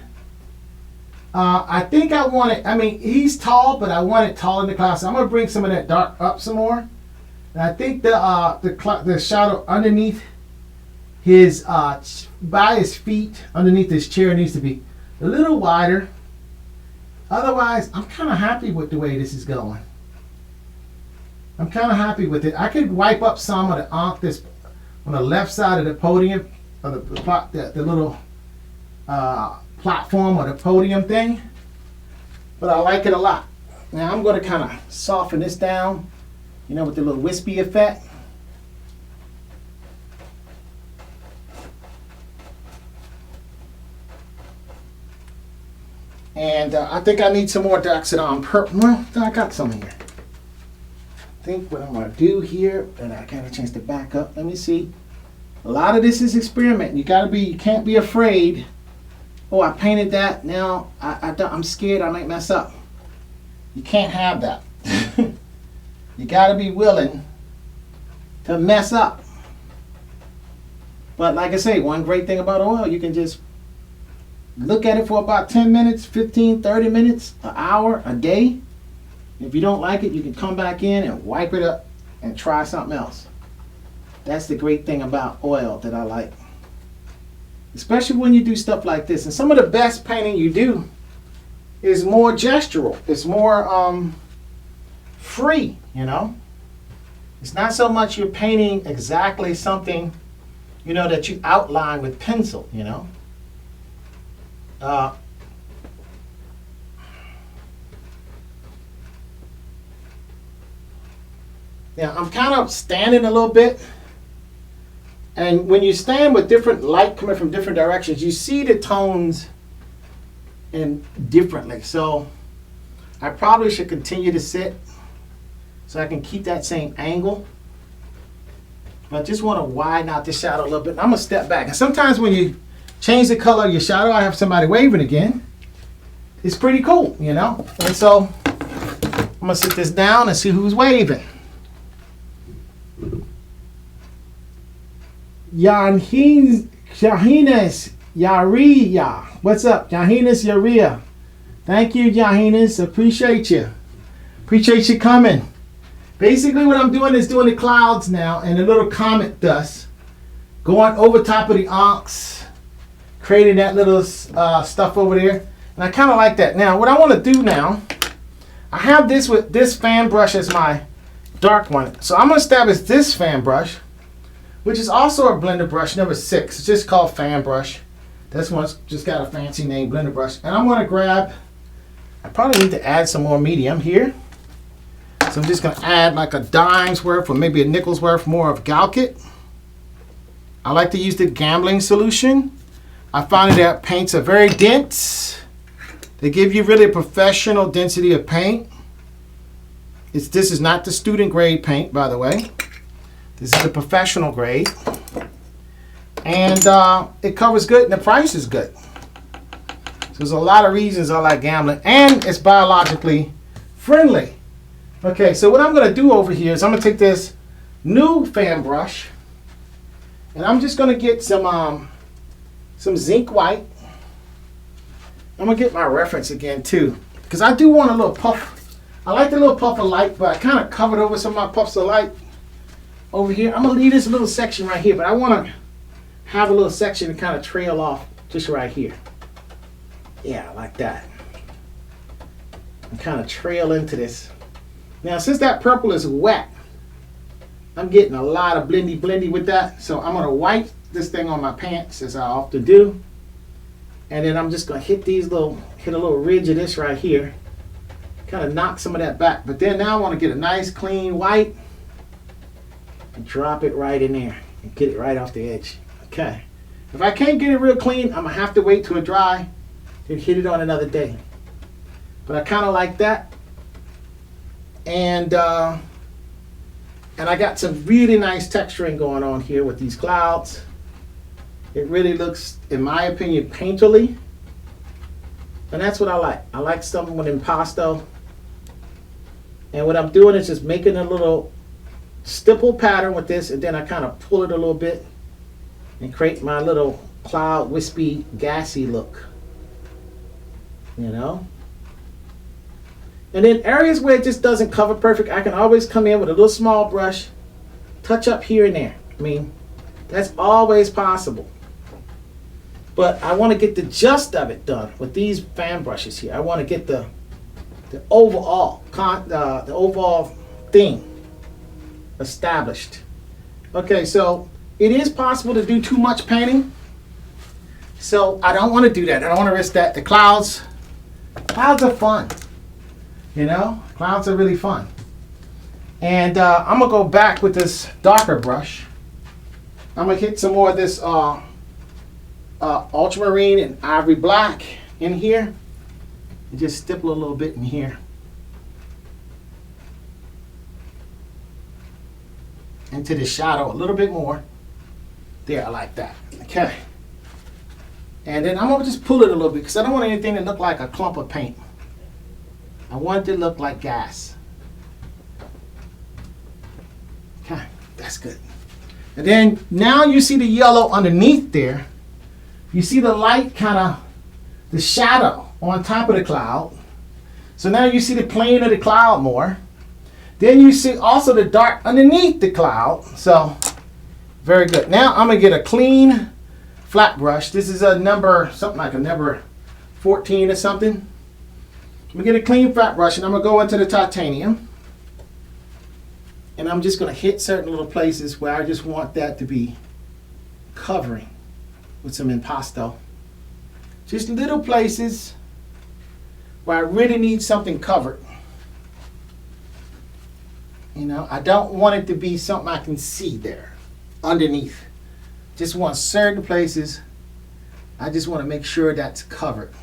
I think I want it, I mean, he's tall, but I want it tall in the cloud. So I'm going to bring some of that dark up some more. And I think the shadow underneath his, by his feet, underneath his chair needs to be a little wider. Otherwise, I'm kind of happy with the way this is going. I'm kind of happy with it. I could wipe up some of the ink that's on the left side of the podium, or the little platform or the podium thing. But I like it a lot. Now I'm going to kind of soften this down, you know, with the little wispy effect. And I think I need some more Daxodon purple. Well, I got some here. I think what I'm going to do here, and I got a chance to back up. Let me see. A lot of this is experimenting. You can't be afraid. Oh, I painted that. Now I'm scared I might mess up. You can't have that. You got to be willing to mess up. But like I say, one great thing about oil, you can just look at it for about 10 minutes, 15, 30 minutes, an hour, a day. If you don't like it, you can come back in and wipe it up and try something else. That's the great thing about oil that I like. Especially when you do stuff like this. And some of the best painting you do is more gestural. It's more free, you know. It's not so much you're painting exactly something, you know, that you outline with pencil, you know. Now I'm kind of standing a little bit. And when you stand with different light coming from different directions, you see the tones in differently. So I probably should continue to sit so I can keep that same angle. But I just want to widen out the shadow a little bit. And I'm going to step back. And sometimes when you change the color of your shadow, I have somebody waving again. It's pretty cool, you know. And so I'm going to sit this down and see who's waving. Yahines Yaria. What's up, Yahines Yaria? Thank you, Yahines. Appreciate you. Appreciate you coming. Basically, what I'm doing is doing the clouds now and the little comet dust going over top of the onks, creating that little stuff over there. And I kind of like that. Now, what I want to do now, I have this with this fan brush as my dark one. So I'm going to establish this fan brush, which is also a blender brush, number 6. It's just called fan brush. This one's just got a fancy name, blender brush. And I'm going to grab, I probably need to add some more medium here. So I'm just going to add like a dime's worth or maybe a nickel's worth more of Galkit. I like to use the gambling solution. I find that paints are very dense. They give you really a professional density of paint. This is not the student grade paint, by the way. This is the professional grade. And it covers good and the price is good. So there's a lot of reasons I like gambling. And it's biologically friendly. Okay, so what I'm going to do over here is I'm going to take this new fan brush. And I'm just going to get some zinc white. I'm going to get my reference again too. Because I do want a little puff. I like the little puff of light, but I kind of covered over some of my puffs of light over here. I'm going to leave this little section right here, but I want to have a little section to kind of trail off just right here. Yeah, like that. And kind of trail into this. Now, since that purple is wet, I'm getting a lot of blendy with that. So I'm going to wipe this thing on my pants, as I often do. And then I'm just going to hit a little ridge of this right here. Kind of knock some of that back. But then now I want to get a nice clean white and drop it right in there and get it right off the edge. Okay. If I can't get it real clean, I'm going to have to wait till it dry and hit it on another day. But I kind of like that. And I got some really nice texturing going on here with these clouds. It really looks, in my opinion, painterly. And that's what I like. I like something with impasto. And what I'm doing is just making a little stipple pattern with this, and then I kind of pull it a little bit and create my little cloud, wispy, gassy look. You know? And then areas where it just doesn't cover perfect, I can always come in with a little small brush, touch up here and there. I mean, that's always possible. But I want to get the gist of it done with these fan brushes here. I want to get the overall thing established. Okay, so it is possible to do too much painting. So I don't want to do that. I don't want to risk that. The clouds are fun. You know, clouds are really fun. And I'm going to go back with this darker brush. I'm going to hit some more of this ultramarine and ivory black in here. And just stipple a little bit in here. Into the shadow a little bit more. There, I like that. Okay. And then I'm going to just pull it a little bit because I don't want anything to look like a clump of paint. I want it to look like gas. Okay, that's good. And then now you see the yellow underneath there. You see the light kind of, the shadow on top of the cloud. So now you see the plane of the cloud more. Then you see also the dark underneath the cloud. So very good. Now I'm gonna get a clean flat brush. This is a number, something like a number 14 or something. I'm gonna get a clean flat brush and I'm gonna go into the titanium. And I'm just gonna hit certain little places where I just want that to be covering with some impasto. Just little places where I really need something covered. You know, I don't want it to be something I can see there underneath. Just want certain places. I just want to make sure that's covered.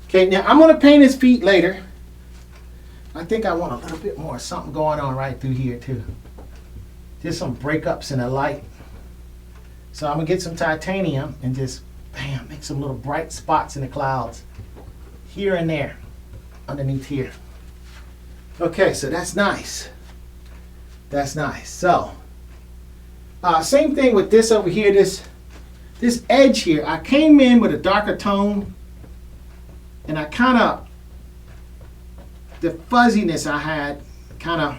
Okay, now I'm going to paint his feet later. I think I want a little bit more something going on right through here too. Just some breakups in the light. So I'm going to get some titanium and just, bam, make some little bright spots in the clouds. Here and there, underneath here. Okay, so that's nice. That's nice. So, same thing with this over here, this edge here. I came in with a darker tone, and I kind of, the fuzziness I had, kind of,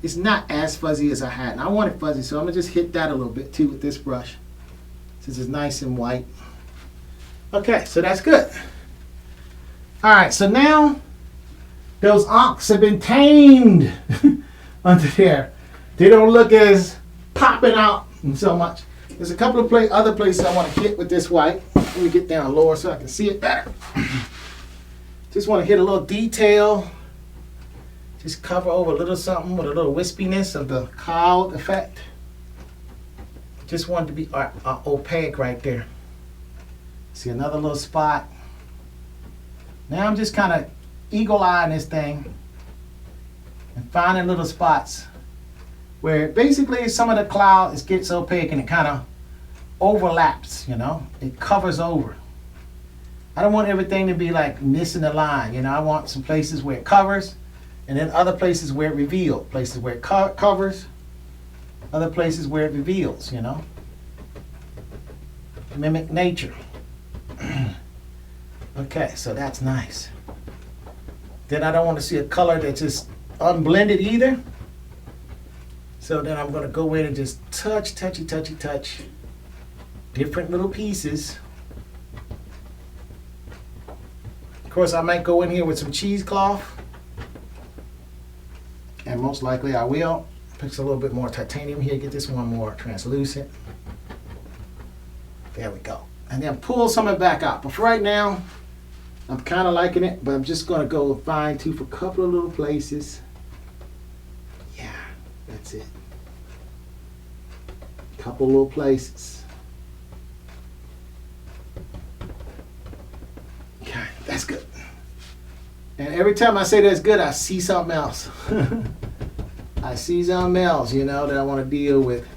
it's not as fuzzy as I had. And I want it fuzzy, so I'm going to just hit that a little bit too with this brush, since it's nice and white. Okay, so that's good. All right, so now those ox have been tamed under there. They don't look as popping out so much. There's a couple of other places I want to hit with this white. Let me get down lower so I can see it better. Just want to hit a little detail. Just cover over a little something with a little wispiness of the cloud effect. Just want it to be opaque right there. See another little spot. Now I'm just kind of eagle-eyeing this thing and finding little spots where basically some of the cloud gets opaque and it kind of overlaps, you know. It covers over. I don't want everything to be like missing the line, you know. I want some places where it covers and then other places where it reveals. Places where it covers, other places where it reveals, you know. Mimic nature. Okay, so that's nice. Then I don't want to see a color that's just unblended either. So then I'm going to go in and just touch different little pieces. Of course, I might go in here with some cheesecloth. And most likely I will. Put a little bit more titanium here, get this one more translucent. There we go. And then pull some of it back out. But for right now, I'm kind of liking it, but I'm just going to go fine tooth a couple of little places. Yeah, that's it. Couple little places. Okay, that's good. And every time I say that's good, I see something else. I see something else, you know, that I want to deal with.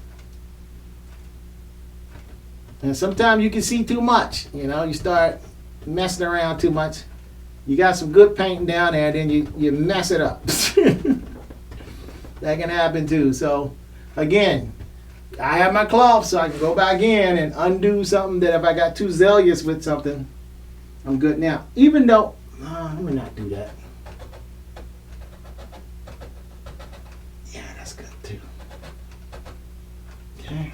And sometimes you can see too much, you know, you start messing around too much. You got some good painting down there, then you mess it up. That can happen too. So again, I have my cloth so I can go back in and undo something that if I got too zealous with something, I'm good now. Even though, let me not do that. Yeah, that's good too. Okay.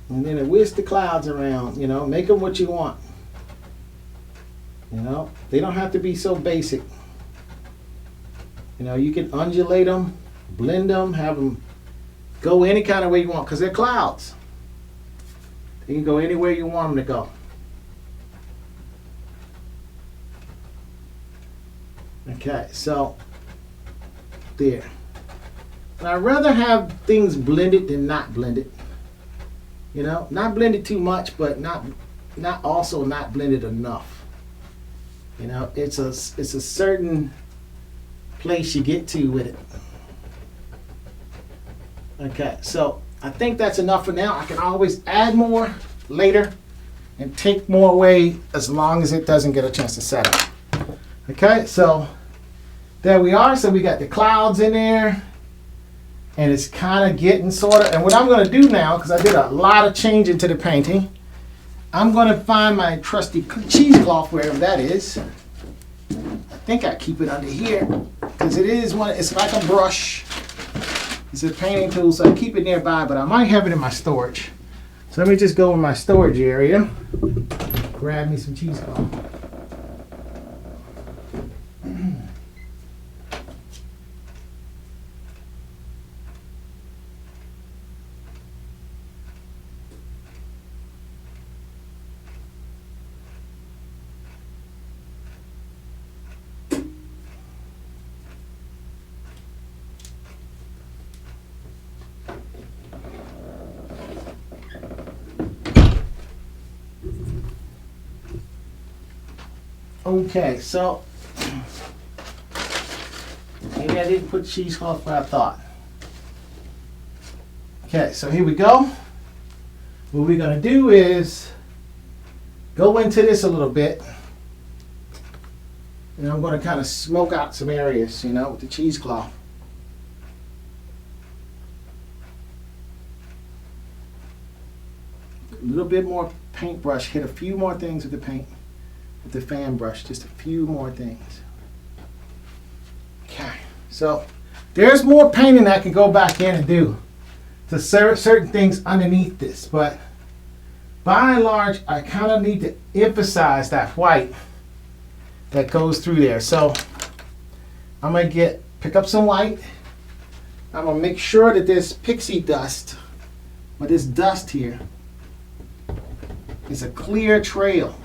And then whisk the clouds around, you know, make them what you want. You know, they don't have to be so basic. You know, you can undulate them, blend them, have them go any kind of way you want, because they're clouds. They can go anywhere you want them to go. Okay, so there. And I'd rather have things blended than not blended. You know, not blended too much, but not also not blended enough. You know, it's a certain place you get to with it. Okay, so I think that's enough for now. I can always add more later and take more away as long as it doesn't get a chance to set up. Okay, so there we are. So we got the clouds in there. And it's kind of getting sort of, and what I'm going to do now, because I did a lot of change into the painting, I'm going to find my trusty cheesecloth, wherever that is. I think I keep it under here, because it is one, it's like a brush. It's a painting tool, so I keep it nearby, but I might have it in my storage. So let me just go in my storage area, grab me some cheesecloth. Okay, so maybe I didn't put cheesecloth where I thought. Okay, so here we go. What we're going to do is go into this a little bit. And I'm going to kind of smoke out some areas, you know, with the cheesecloth. A little bit more paintbrush, hit a few more things with the paint. With the fan brush, just a few more things. Okay, so there's more painting I can go back in and do to certain things underneath this, but by and large, I kind of need to emphasize that white that goes through there. So I'm gonna pick up some white. I'm gonna make sure that this pixie dust, or this dust here, is a clear trail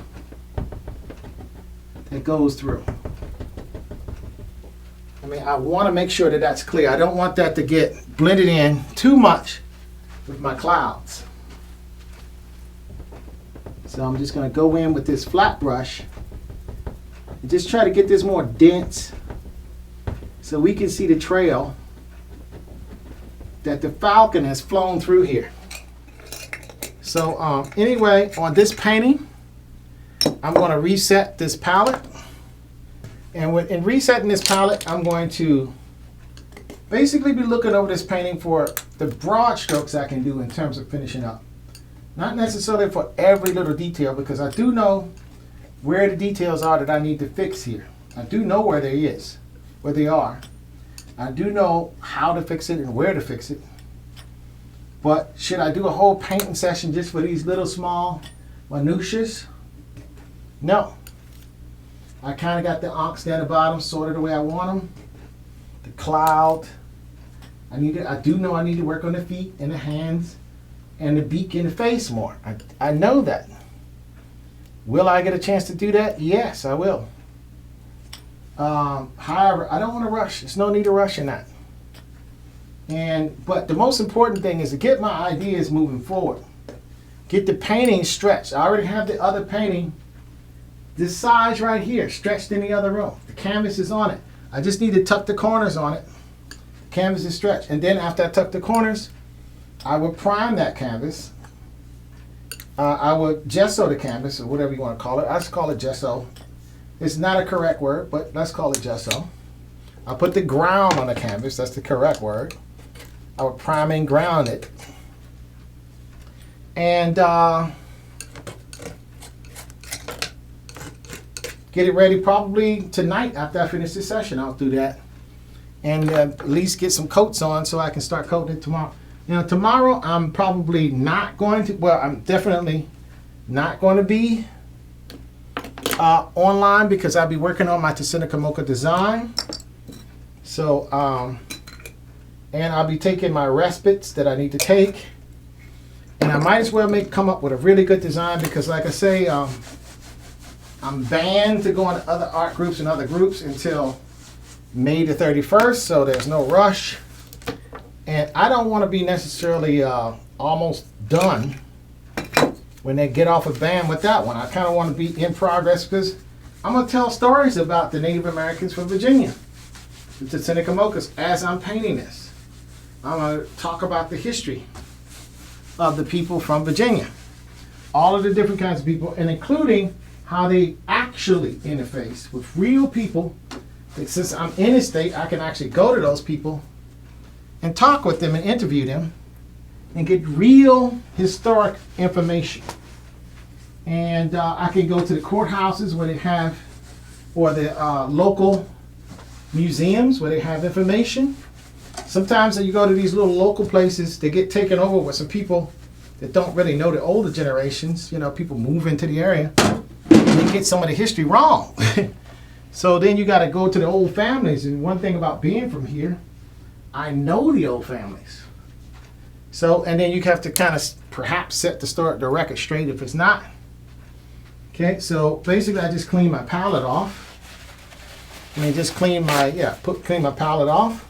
that goes through. I mean, I want to make sure that that's clear. I don't want that to get blended in too much with my clouds. So I'm just going to go in with this flat brush and just try to get this more dense so we can see the trail that the falcon has flown through here. So anyway, on this painting, I'm going to reset this palette, and in resetting this palette, I'm going to basically be looking over this painting for the broad strokes I can do in terms of finishing up. Not necessarily for every little detail, because I do know where the details are that I need to fix here. I do know where they are. I do know how to fix it and where to fix it. But should I do a whole painting session just for these little small minutiae? No. I kind of got the onks down the bottom sorted the way I want them. The cloud. I do know I need to work on the feet and the hands and the beak and the face more. I know that. Will I get a chance to do that? Yes, I will. However, I don't want to rush. There's no need to rush in that. But the most important thing is to get my ideas moving forward. Get the painting stretched. I already have the other painting this size right here, stretched in the other room. The canvas is on it. I just need to tuck the corners on it. The canvas is stretched. And then after I tuck the corners, I will prime that canvas. I would gesso the canvas, or whatever you want to call it. I just call it gesso. It's not a correct word, but let's call it gesso. I'll put the ground on the canvas. That's the correct word. I would prime and ground it. And get it ready probably tonight after I finish this session. I'll do that. And at least get some coats on so I can start coating it tomorrow. You know, tomorrow I'm probably not going to, well, I'm definitely not going to be online, because I'll be working on my Tessinica Mocha design. So, and I'll be taking my respites that I need to take. And I might as well come up with a really good design, because like I say, I'm banned to go into other art groups and other groups until May the 31st, so there's no rush. And I don't want to be necessarily almost done when they get off a ban with that one. I kind of want to be in progress, because I'm going to tell stories about the Native Americans from Virginia, the Tessinica Mochas, as I'm painting this. I'm going to talk about the history of the people from Virginia. All of the different kinds of people, and including how they actually interface with real people. Since I'm in a state, I can actually go to those people and talk with them and interview them and get real historic information. And I can go to the courthouses where they have, or the local museums where they have information. Sometimes when you go to these little local places, they get taken over with some people that don't really know the older generations. You know, people move into the area and they get some of the history wrong. So then you got to go to the old families. And one thing about being from here, I know the old families. So, and then you have to kind of perhaps set the record straight if it's not. Okay, so basically I just clean my palette off. I mean, just clean my, clean my palette off.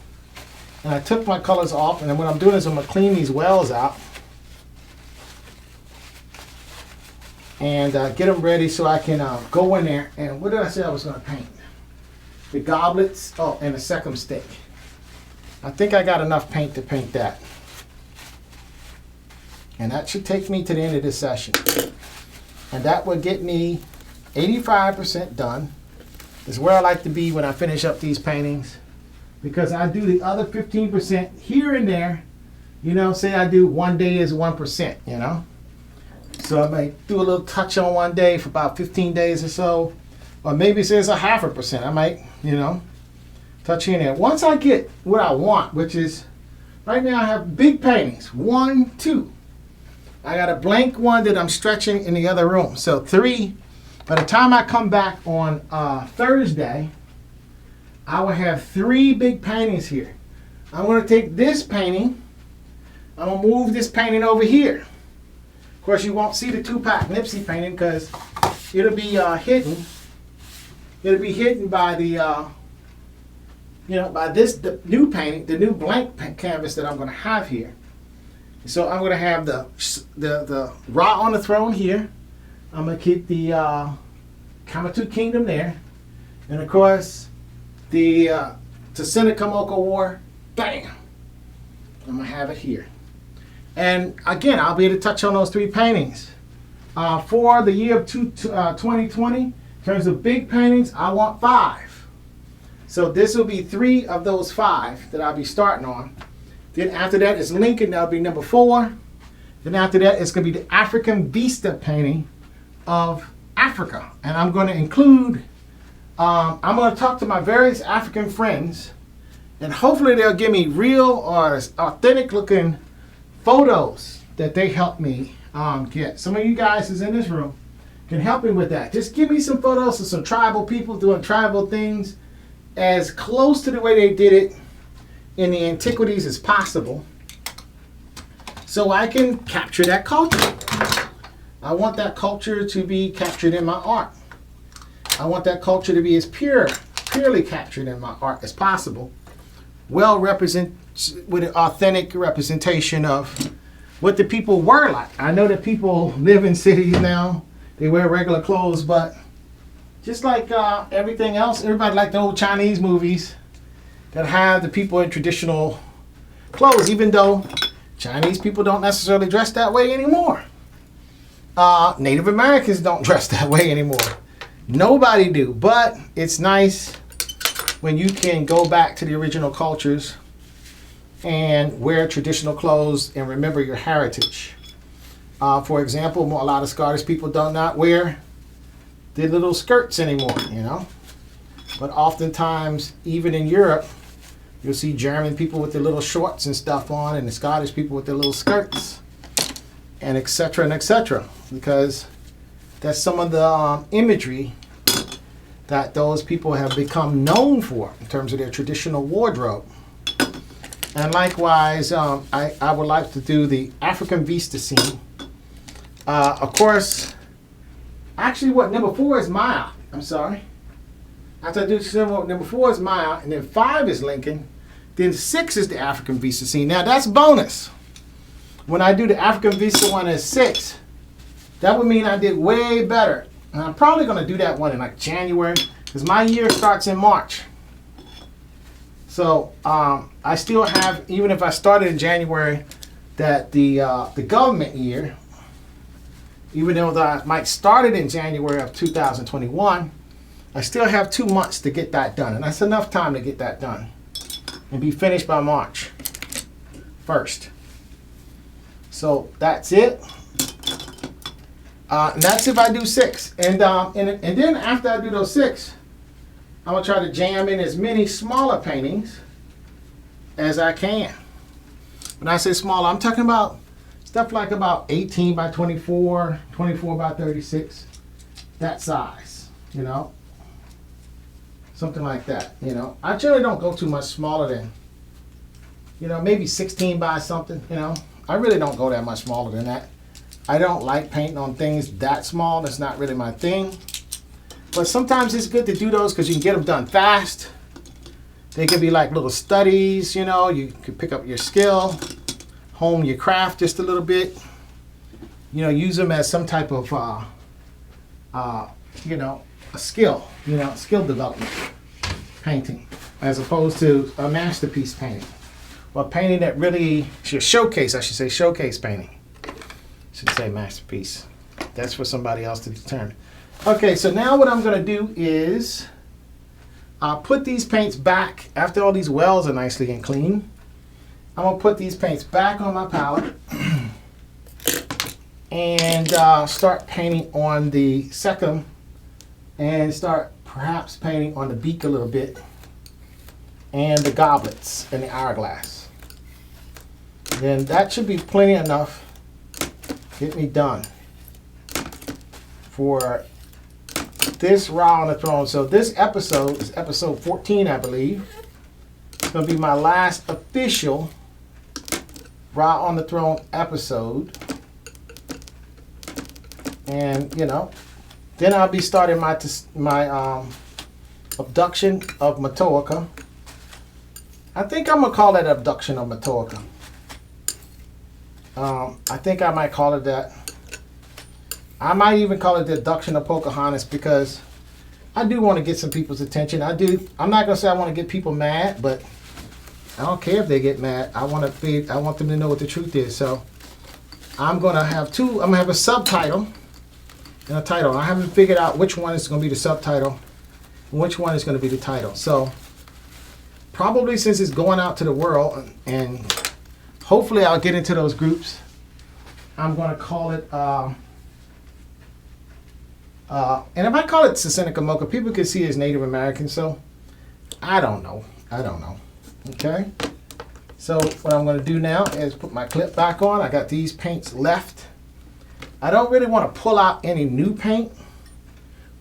And I took my colors off, and then what I'm doing is I'm gonna clean these wells out. And get them ready so I can go in there. And what did I say I was gonna paint? The goblets, and the circumstance. I think I got enough paint to paint that. And that should take me to the end of this session. And that will get me 85% done. Is where I like to be when I finish up these paintings. Because I do the other 15% here and there. You know, say I do one day is 1%, you know. So I might do a little touch on one day for about 15 days or so. Or maybe say it's a 0.5%. I might, you know, touch in there. Once I get what I want, which is, right now I have big paintings. 1, 2. I got a blank one that I'm stretching in the other room. So 3. By the time I come back on Thursday, I will have 3 big paintings here. I'm going to take this painting. I'm going to move this painting over here. Of course, you won't see the Tupac Nipsey painting because it'll be hidden. It'll be hidden by the, by the new painting, the new blank canvas that I'm going to have here. So I'm going to have the Ra on the throne here. I'm going to keep the Kamatu Kingdom there. And of course, the Seneca-Mocha War, bam! I'm going to have it here. And again, I'll be able to touch on those 3 paintings. For the year of 2020, in terms of big paintings, I want 5. So this will be 3 of those 5 that I'll be starting on. Then after that is Lincoln, that'll be number 4. Then after that, it's going to be the African Vista painting of Africa. And I'm going to include, I'm going to talk to my various African friends, and hopefully they'll give me real or authentic looking photos that they helped me get. Some of you guys who's in this room can help me with that. Just give me some photos of some tribal people doing tribal things as close to the way they did it in the antiquities as possible, so I can capture that culture. I want that culture to be captured in my art. I want that culture to be as purely captured in my art as possible. Well represent with an authentic representation of what the people were like. I know that people live in cities now, they wear regular clothes, but just like everything else, everybody like the old Chinese movies that have the people in traditional clothes, even though Chinese people don't necessarily dress that way anymore. Native Americans don't dress that way anymore. Nobody do, but it's nice when you can go back to the original cultures and wear traditional clothes and remember your heritage. For example, a lot of Scottish people do not wear the little skirts anymore, you know. But oftentimes, even in Europe, you'll see German people with their little shorts and stuff on, and the Scottish people with their little skirts, and etc., because that's some of the imagery that those people have become known for in terms of their traditional wardrobe. And likewise, I would like to do the African Vista scene. Of course, actually what number 4 is Maya. I'm sorry. After I do number 4 is Maya, and then 5 is Lincoln. Then 6 is the African Vista scene. Now that's bonus. When I do the African Vista one as 6, that would mean I did way better. And I'm probably going to do that one in like January, because my year starts in March. So I still have, even if I started in January, that the government year, even though I might start it in January of 2021, I still have 2 months to get that done. And that's enough time to get that done and be finished by March. first. So that's it. And that's if I do 6. And then after I do those 6, I'm going to try to jam in as many smaller paintings as I can. When I say smaller, I'm talking about stuff like about 18 by 24, 24 by 36, that size, you know, something like that, you know. I generally don't go too much smaller than, you know, maybe 16 by something, you know. I really don't go that much smaller than that. I don't like painting on things that small. That's not really my thing. But sometimes it's good to do those because you can get them done fast. They could be like little studies, you know. You could pick up your skill, hone your craft just a little bit. You know, use them as some type of, you know, a skill, you know, skill development painting, as opposed to a masterpiece painting. Well, painting that really should showcase, I should say showcase painting. Should say masterpiece. That's for somebody else to determine. Okay, so now what I'm going to do is I'll put these paints back after all these wells are nicely and clean. I'm going to put these paints back on my palette and start painting on the second and start perhaps painting on the beak a little bit and the goblets and the hourglass. Then that should be plenty enough to get me done for this Ra on the Throne. So this episode is episode 14, I believe. It's going to be my last official Ra on the Throne episode. And, you know, then I'll be starting my abduction of Matoaka. I think I'm going to call it abduction of Matoaka. I think I might call it that. I might even call it the abduction of Pocahontas because I do want to get some people's attention. I'm not going to say I want to get people mad, but I don't care if they get mad. I want them to know what the truth is. So I'm going to have I'm going to have a subtitle and a title. I haven't figured out which one is going to be the subtitle and which one is going to be the title. So probably since it's going out to the world and hopefully I'll get into those groups, I'm going to call it, and if I call it Seneca Mocha, people can see it as Native American, so I don't know. Okay? So what I'm going to do now is put my clip back on. I got these paints left. I don't really want to pull out any new paint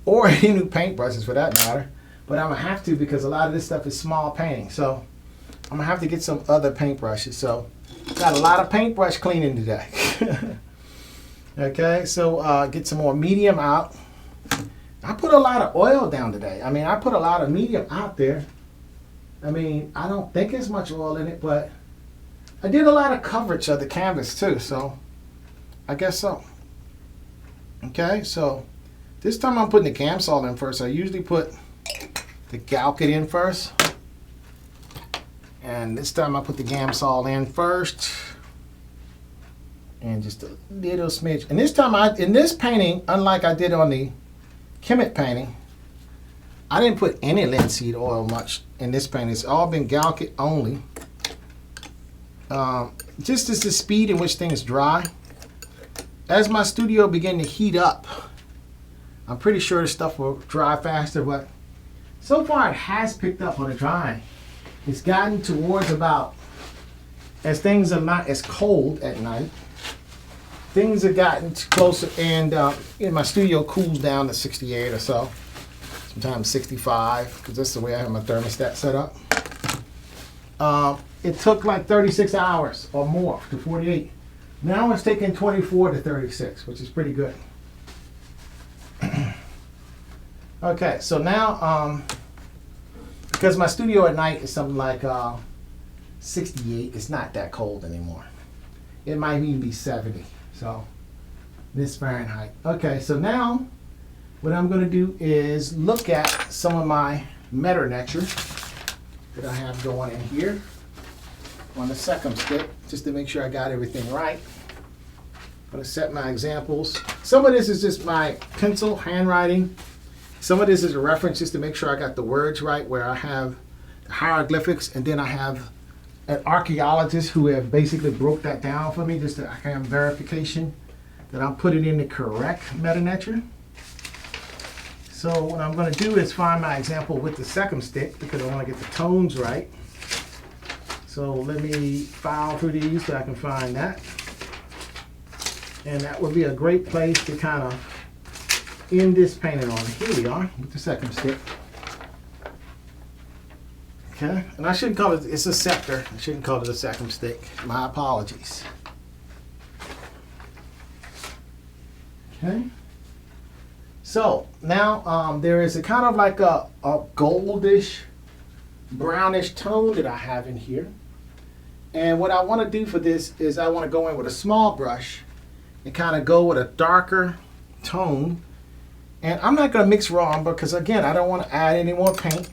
or any new paintbrushes for that matter, but I'm going to have to because a lot of this stuff is small painting, so I'm going to have to get some other paintbrushes. So got a lot of paintbrush cleaning today. Okay, so get some more medium out. I put a lot of oil down today. I mean, I put a lot of medium out there. I mean, I don't think there's much oil in it, but I did a lot of coverage of the canvas too, so I guess so. Okay, so this time I'm putting the Gamsol in first. I usually put the Galkit in first. And this time I put the Gamsol in first. And just a little smidge. And this time, in this painting, unlike I did on the Kemet painting, I didn't put any linseed oil much in this painting. It's all been Galkit only. Just as the speed in which things dry. As my studio began to heat up, I'm pretty sure the stuff will dry faster, but so far it has picked up on the drying. It's gotten towards about, as things are not as cold at night, things have gotten closer, and my studio cools down to 68 or so, sometimes 65, because that's the way I have my thermostat set up. It took like 36 hours or more to 48. Now it's taking 24 to 36, which is pretty good. Okay, so now, because my studio at night is something like 68, it's not that cold anymore. It might even be 70, so this Fahrenheit. Okay, so now what I'm going to do is look at some of my Metternetcher that I have going in here on the second stick, just to make sure I got everything right. I'm going to set my examples. Some of this is just my pencil handwriting. Some of this is a reference just to make sure I got the words right, where I have the hieroglyphics and then I have an archaeologist who have basically broke that down for me, just so I can have verification that I'm putting in the correct meta nature. So what I'm going to do is find my example with the second stick because I want to get the tones right. So let me file through these so I can find that. And that would be a great place to kind of end this painting on. Here we are with the second stick. Okay, and I shouldn't call it, it's a scepter. I shouldn't call it a second stick. My apologies. Okay. So now there is a kind of like a goldish, brownish tone that I have in here. And what I want to do for this is I want to go in with a small brush and kind of go with a darker tone. And I'm not going to mix raw because again, I don't want to add any more paint.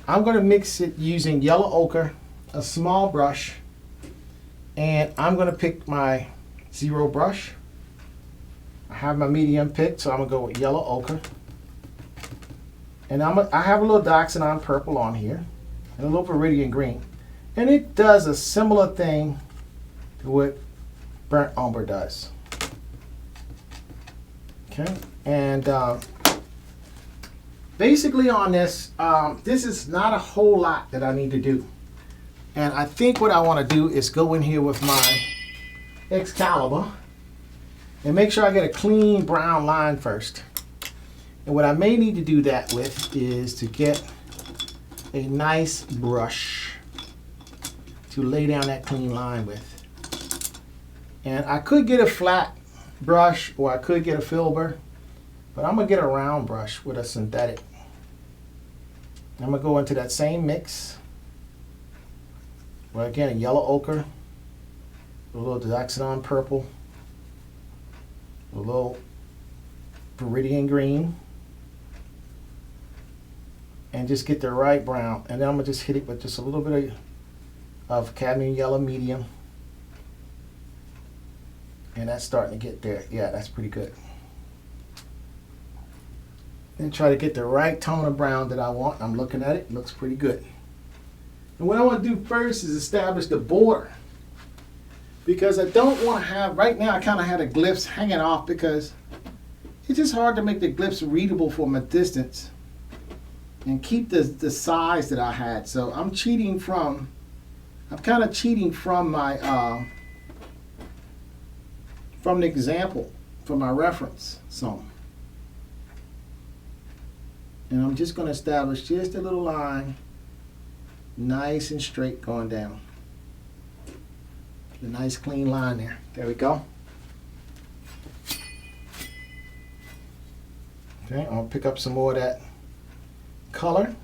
I'm going to mix it using yellow ochre, a small brush, and I'm going to pick my 0 brush. I have my medium picked, so I'm going to go with yellow ochre. And I have a little dioxazine purple on here, and a little viridian green. And it does a similar thing to what burnt umber does. Okay, and basically on this, this is not a whole lot that I need to do. And I think what I want to do is go in here with my Excalibur and make sure I get a clean brown line first. And what I may need to do that with is to get a nice brush to lay down that clean line with. And I could get a flat brush or I could get a filber, but I'm going to get a round brush with a synthetic. I'm going to go into that same mix. Well, again, a yellow ochre, a little dioxazine purple, a little viridian green, and just get the right brown. And then I'm going to just hit it with just a little bit of cadmium yellow medium. And that's starting to get there. Yeah, that's pretty good. And try to get the right tone of brown that I want. I'm looking at it. It looks pretty good. And what I want to do first is establish the border. Because I don't want to have, right now I kind of had the glyphs hanging off because it's just hard to make the glyphs readable from a distance and keep the size that I had. So I'm kind of cheating from my, from the example, from my reference song. And I'm just going to establish just a little line, nice and straight going down. A nice clean line there. There we go. Okay, I'll pick up some more of that color.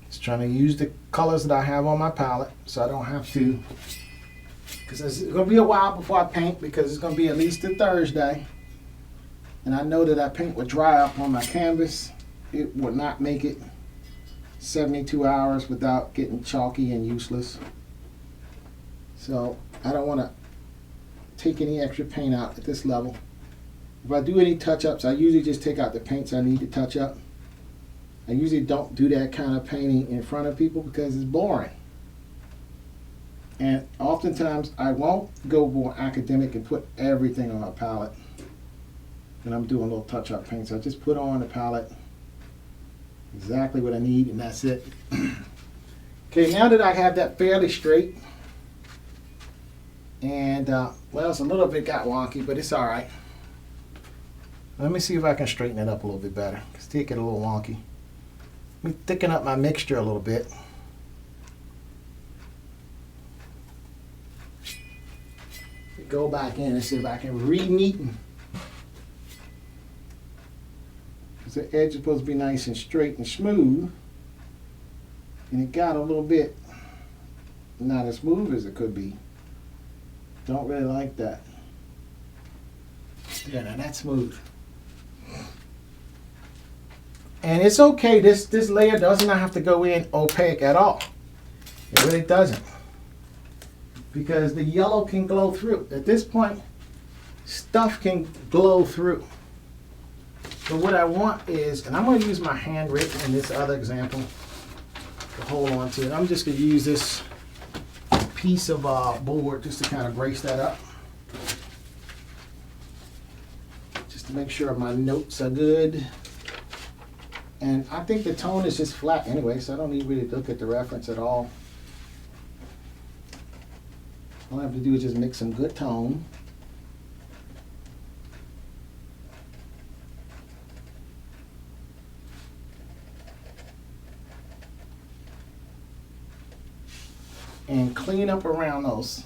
Just trying to use the colors that I have on my palette so I don't have to, because it's going to be a while before I paint because it's going to be at least a Thursday. And I know that that paint would dry up on my canvas. It would not make it 72 hours without getting chalky and useless. So I don't want to take any extra paint out at this level. If I do any touch-ups, I usually just take out the paints I need to touch up. I usually don't do that kind of painting in front of people because it's boring. And oftentimes I won't go more academic and put everything on a palette. And I'm doing a little touch-up paint, so I just put on the palette exactly what I need, and that's it. Okay, now that I have that fairly straight, and well, it's a little bit got wonky, but it's all right. Let me see if I can straighten it up a little bit better. Still get a little wonky. Let me thicken up my mixture a little bit. Go back in and see if I can re-neaten. The edge is supposed to be nice and straight and smooth, and it got a little bit not as smooth as it could be. Don't really like that. Yeah, now that's smooth. And it's okay, this layer does not have to go in opaque at all. It really doesn't. Because the yellow can glow through. At this point, stuff can glow through. So what I want is, and I'm going to use my handwritten in this other example to hold on to it. I'm just going to use this piece of board just to kind of brace that up. Just to make sure my notes are good. And I think the tone is just flat anyway, so I don't need really to look at the reference at all. All I have to do is just make some good tone. And clean up around those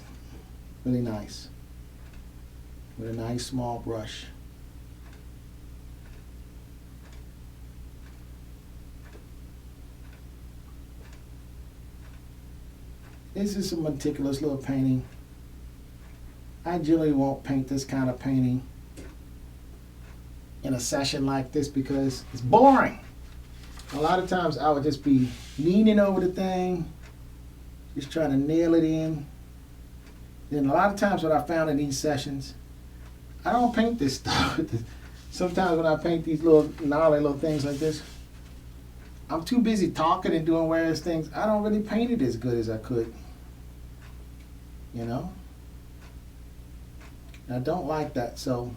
really nice with a nice small brush. This is a meticulous little painting. I generally won't paint this kind of painting in a session like this because it's boring. A lot of times I would just be leaning over the thing, just trying to nail it in. Then a lot of times what I found in these sessions, I don't paint this stuff. Sometimes when I paint these little gnarly little things like this, I'm too busy talking and doing various things. I don't really paint it as good as I could. You know? And I don't like that. So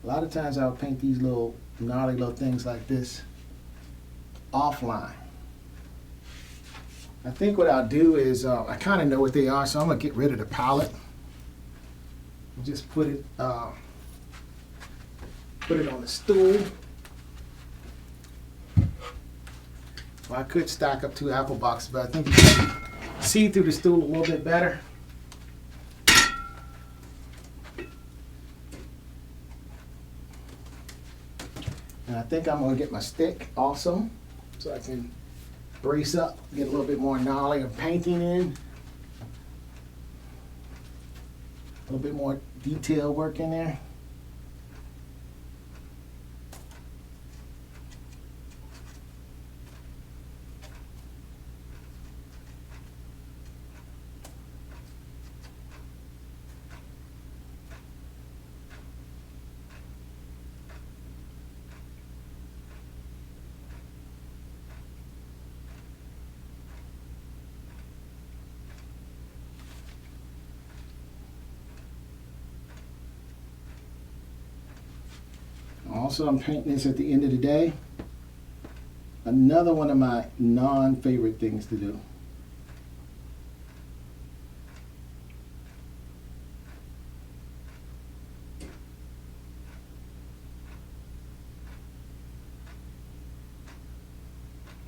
a lot of times I'll paint these little gnarly little things like this offline. I think what I'll do is, I kind of know what they are, so I'm going to get rid of the palette. Just put it on the stool. Well, I could stack up 2 apple boxes, but I think you can see through the stool a little bit better. And I think I'm going to get my stick also, so I can brace up, get a little bit more gnarly of painting in. A little bit more detail work in there. Also, I'm painting this at the end of the day. Another one of my non-favorite things to do.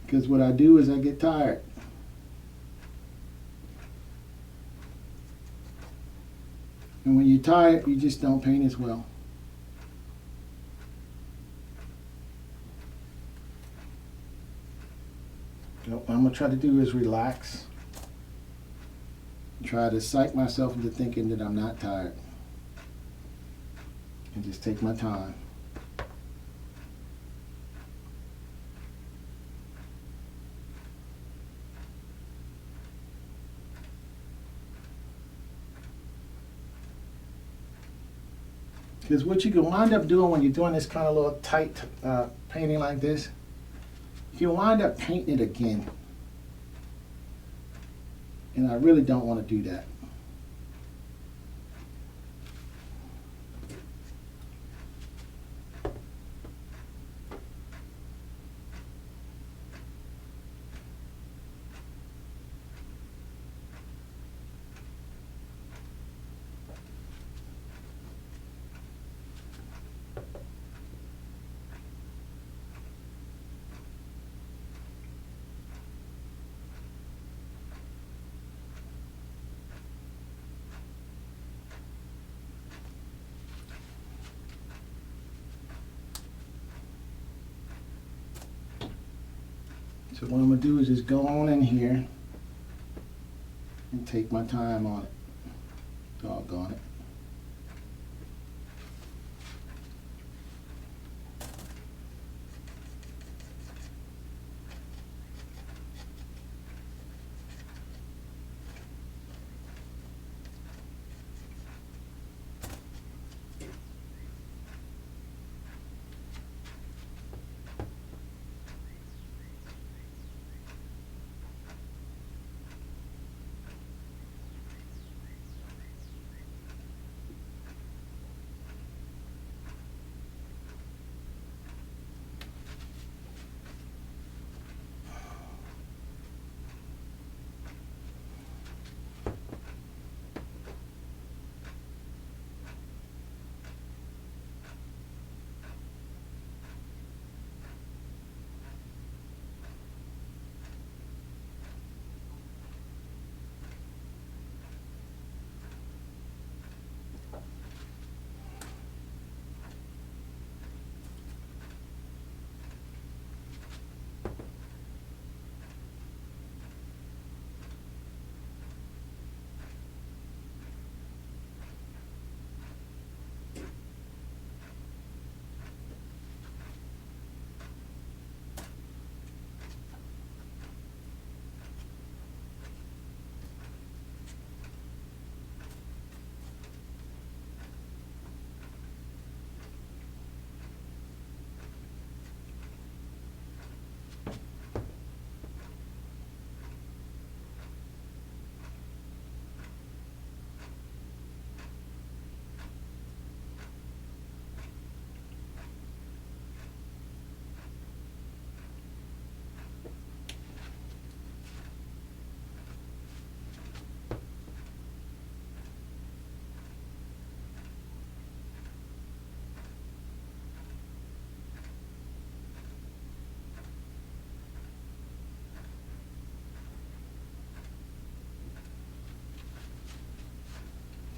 Because what I do is I get tired. And when you're tired, you just don't paint as well. What I'm going to try to do is relax. Try to psych myself into thinking that I'm not tired. And just take my time. Because what you can wind up doing when you're doing this kind of little tight painting like this, you wind up painting it again. And I really don't want to do that. So what I'm going to do is just go on in here and take my time on it. Doggone it.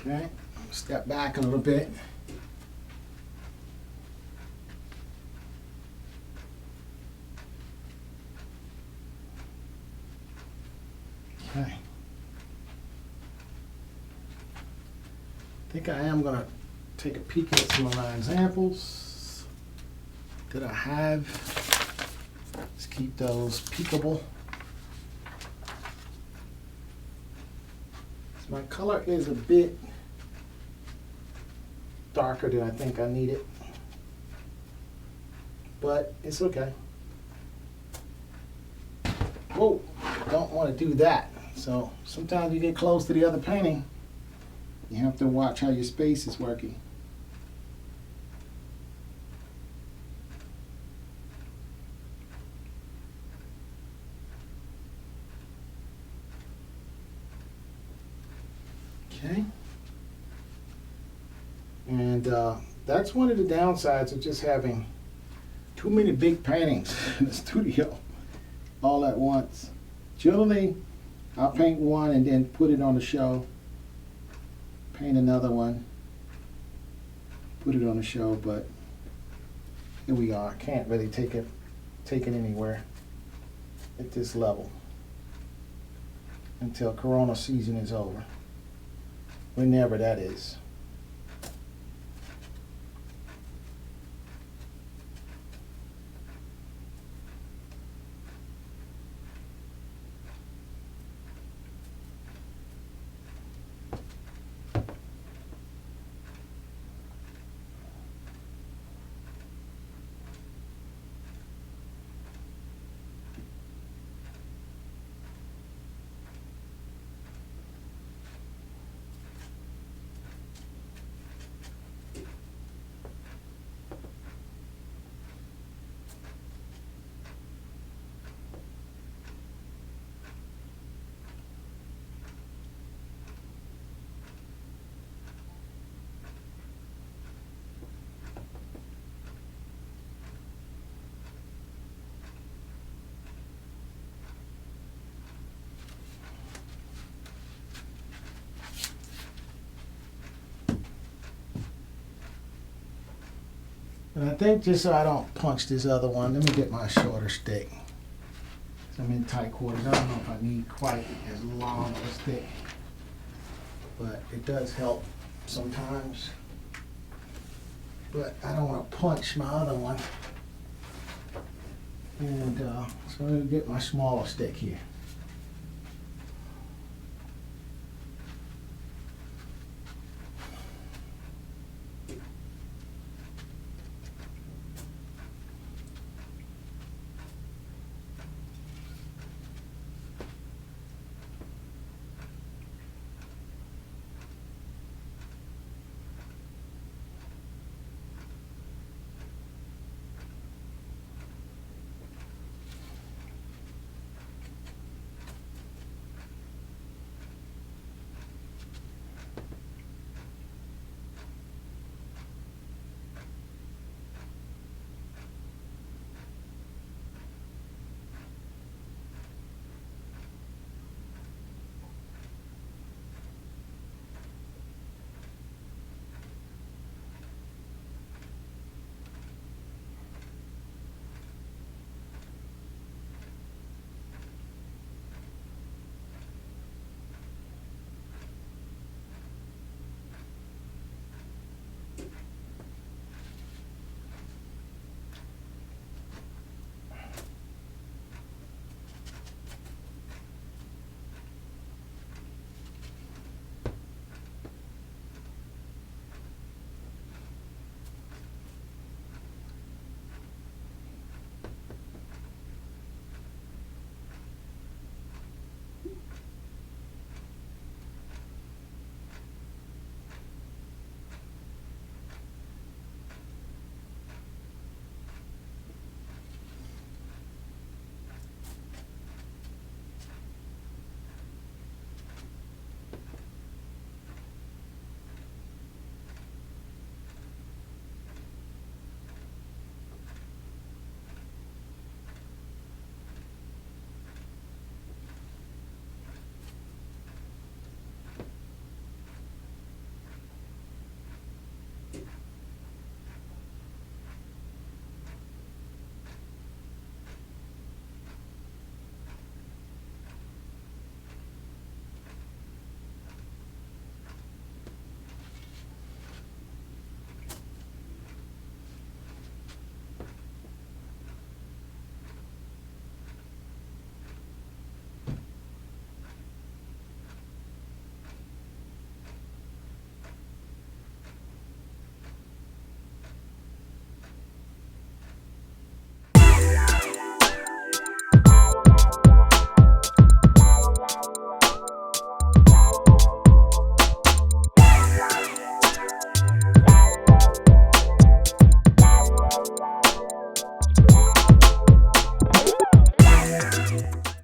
Okay, step back a little bit. Okay. I think I am going to take a peek at some of my examples that I have. Let's keep those peekable. So my color is a bit darker than I think I need it, but it's okay. Whoa, don't want to do that. So sometimes you get close to the other painting, you have to watch how your space is working. Okay. And that's one of the downsides of just having too many big paintings in the studio all at once. Generally, I'll paint one and then put it on the show, paint another one, put it on the show, but here we are. Can't really take it anywhere at this level until Corona season is over, whenever that is. And I think just so I don't punch this other one, let me get my shorter stick. I'm in tight quarters. I don't know if I need quite as long of a stick, but it does help sometimes. But I don't want to punch my other one. And so I'm going to get my smaller stick here.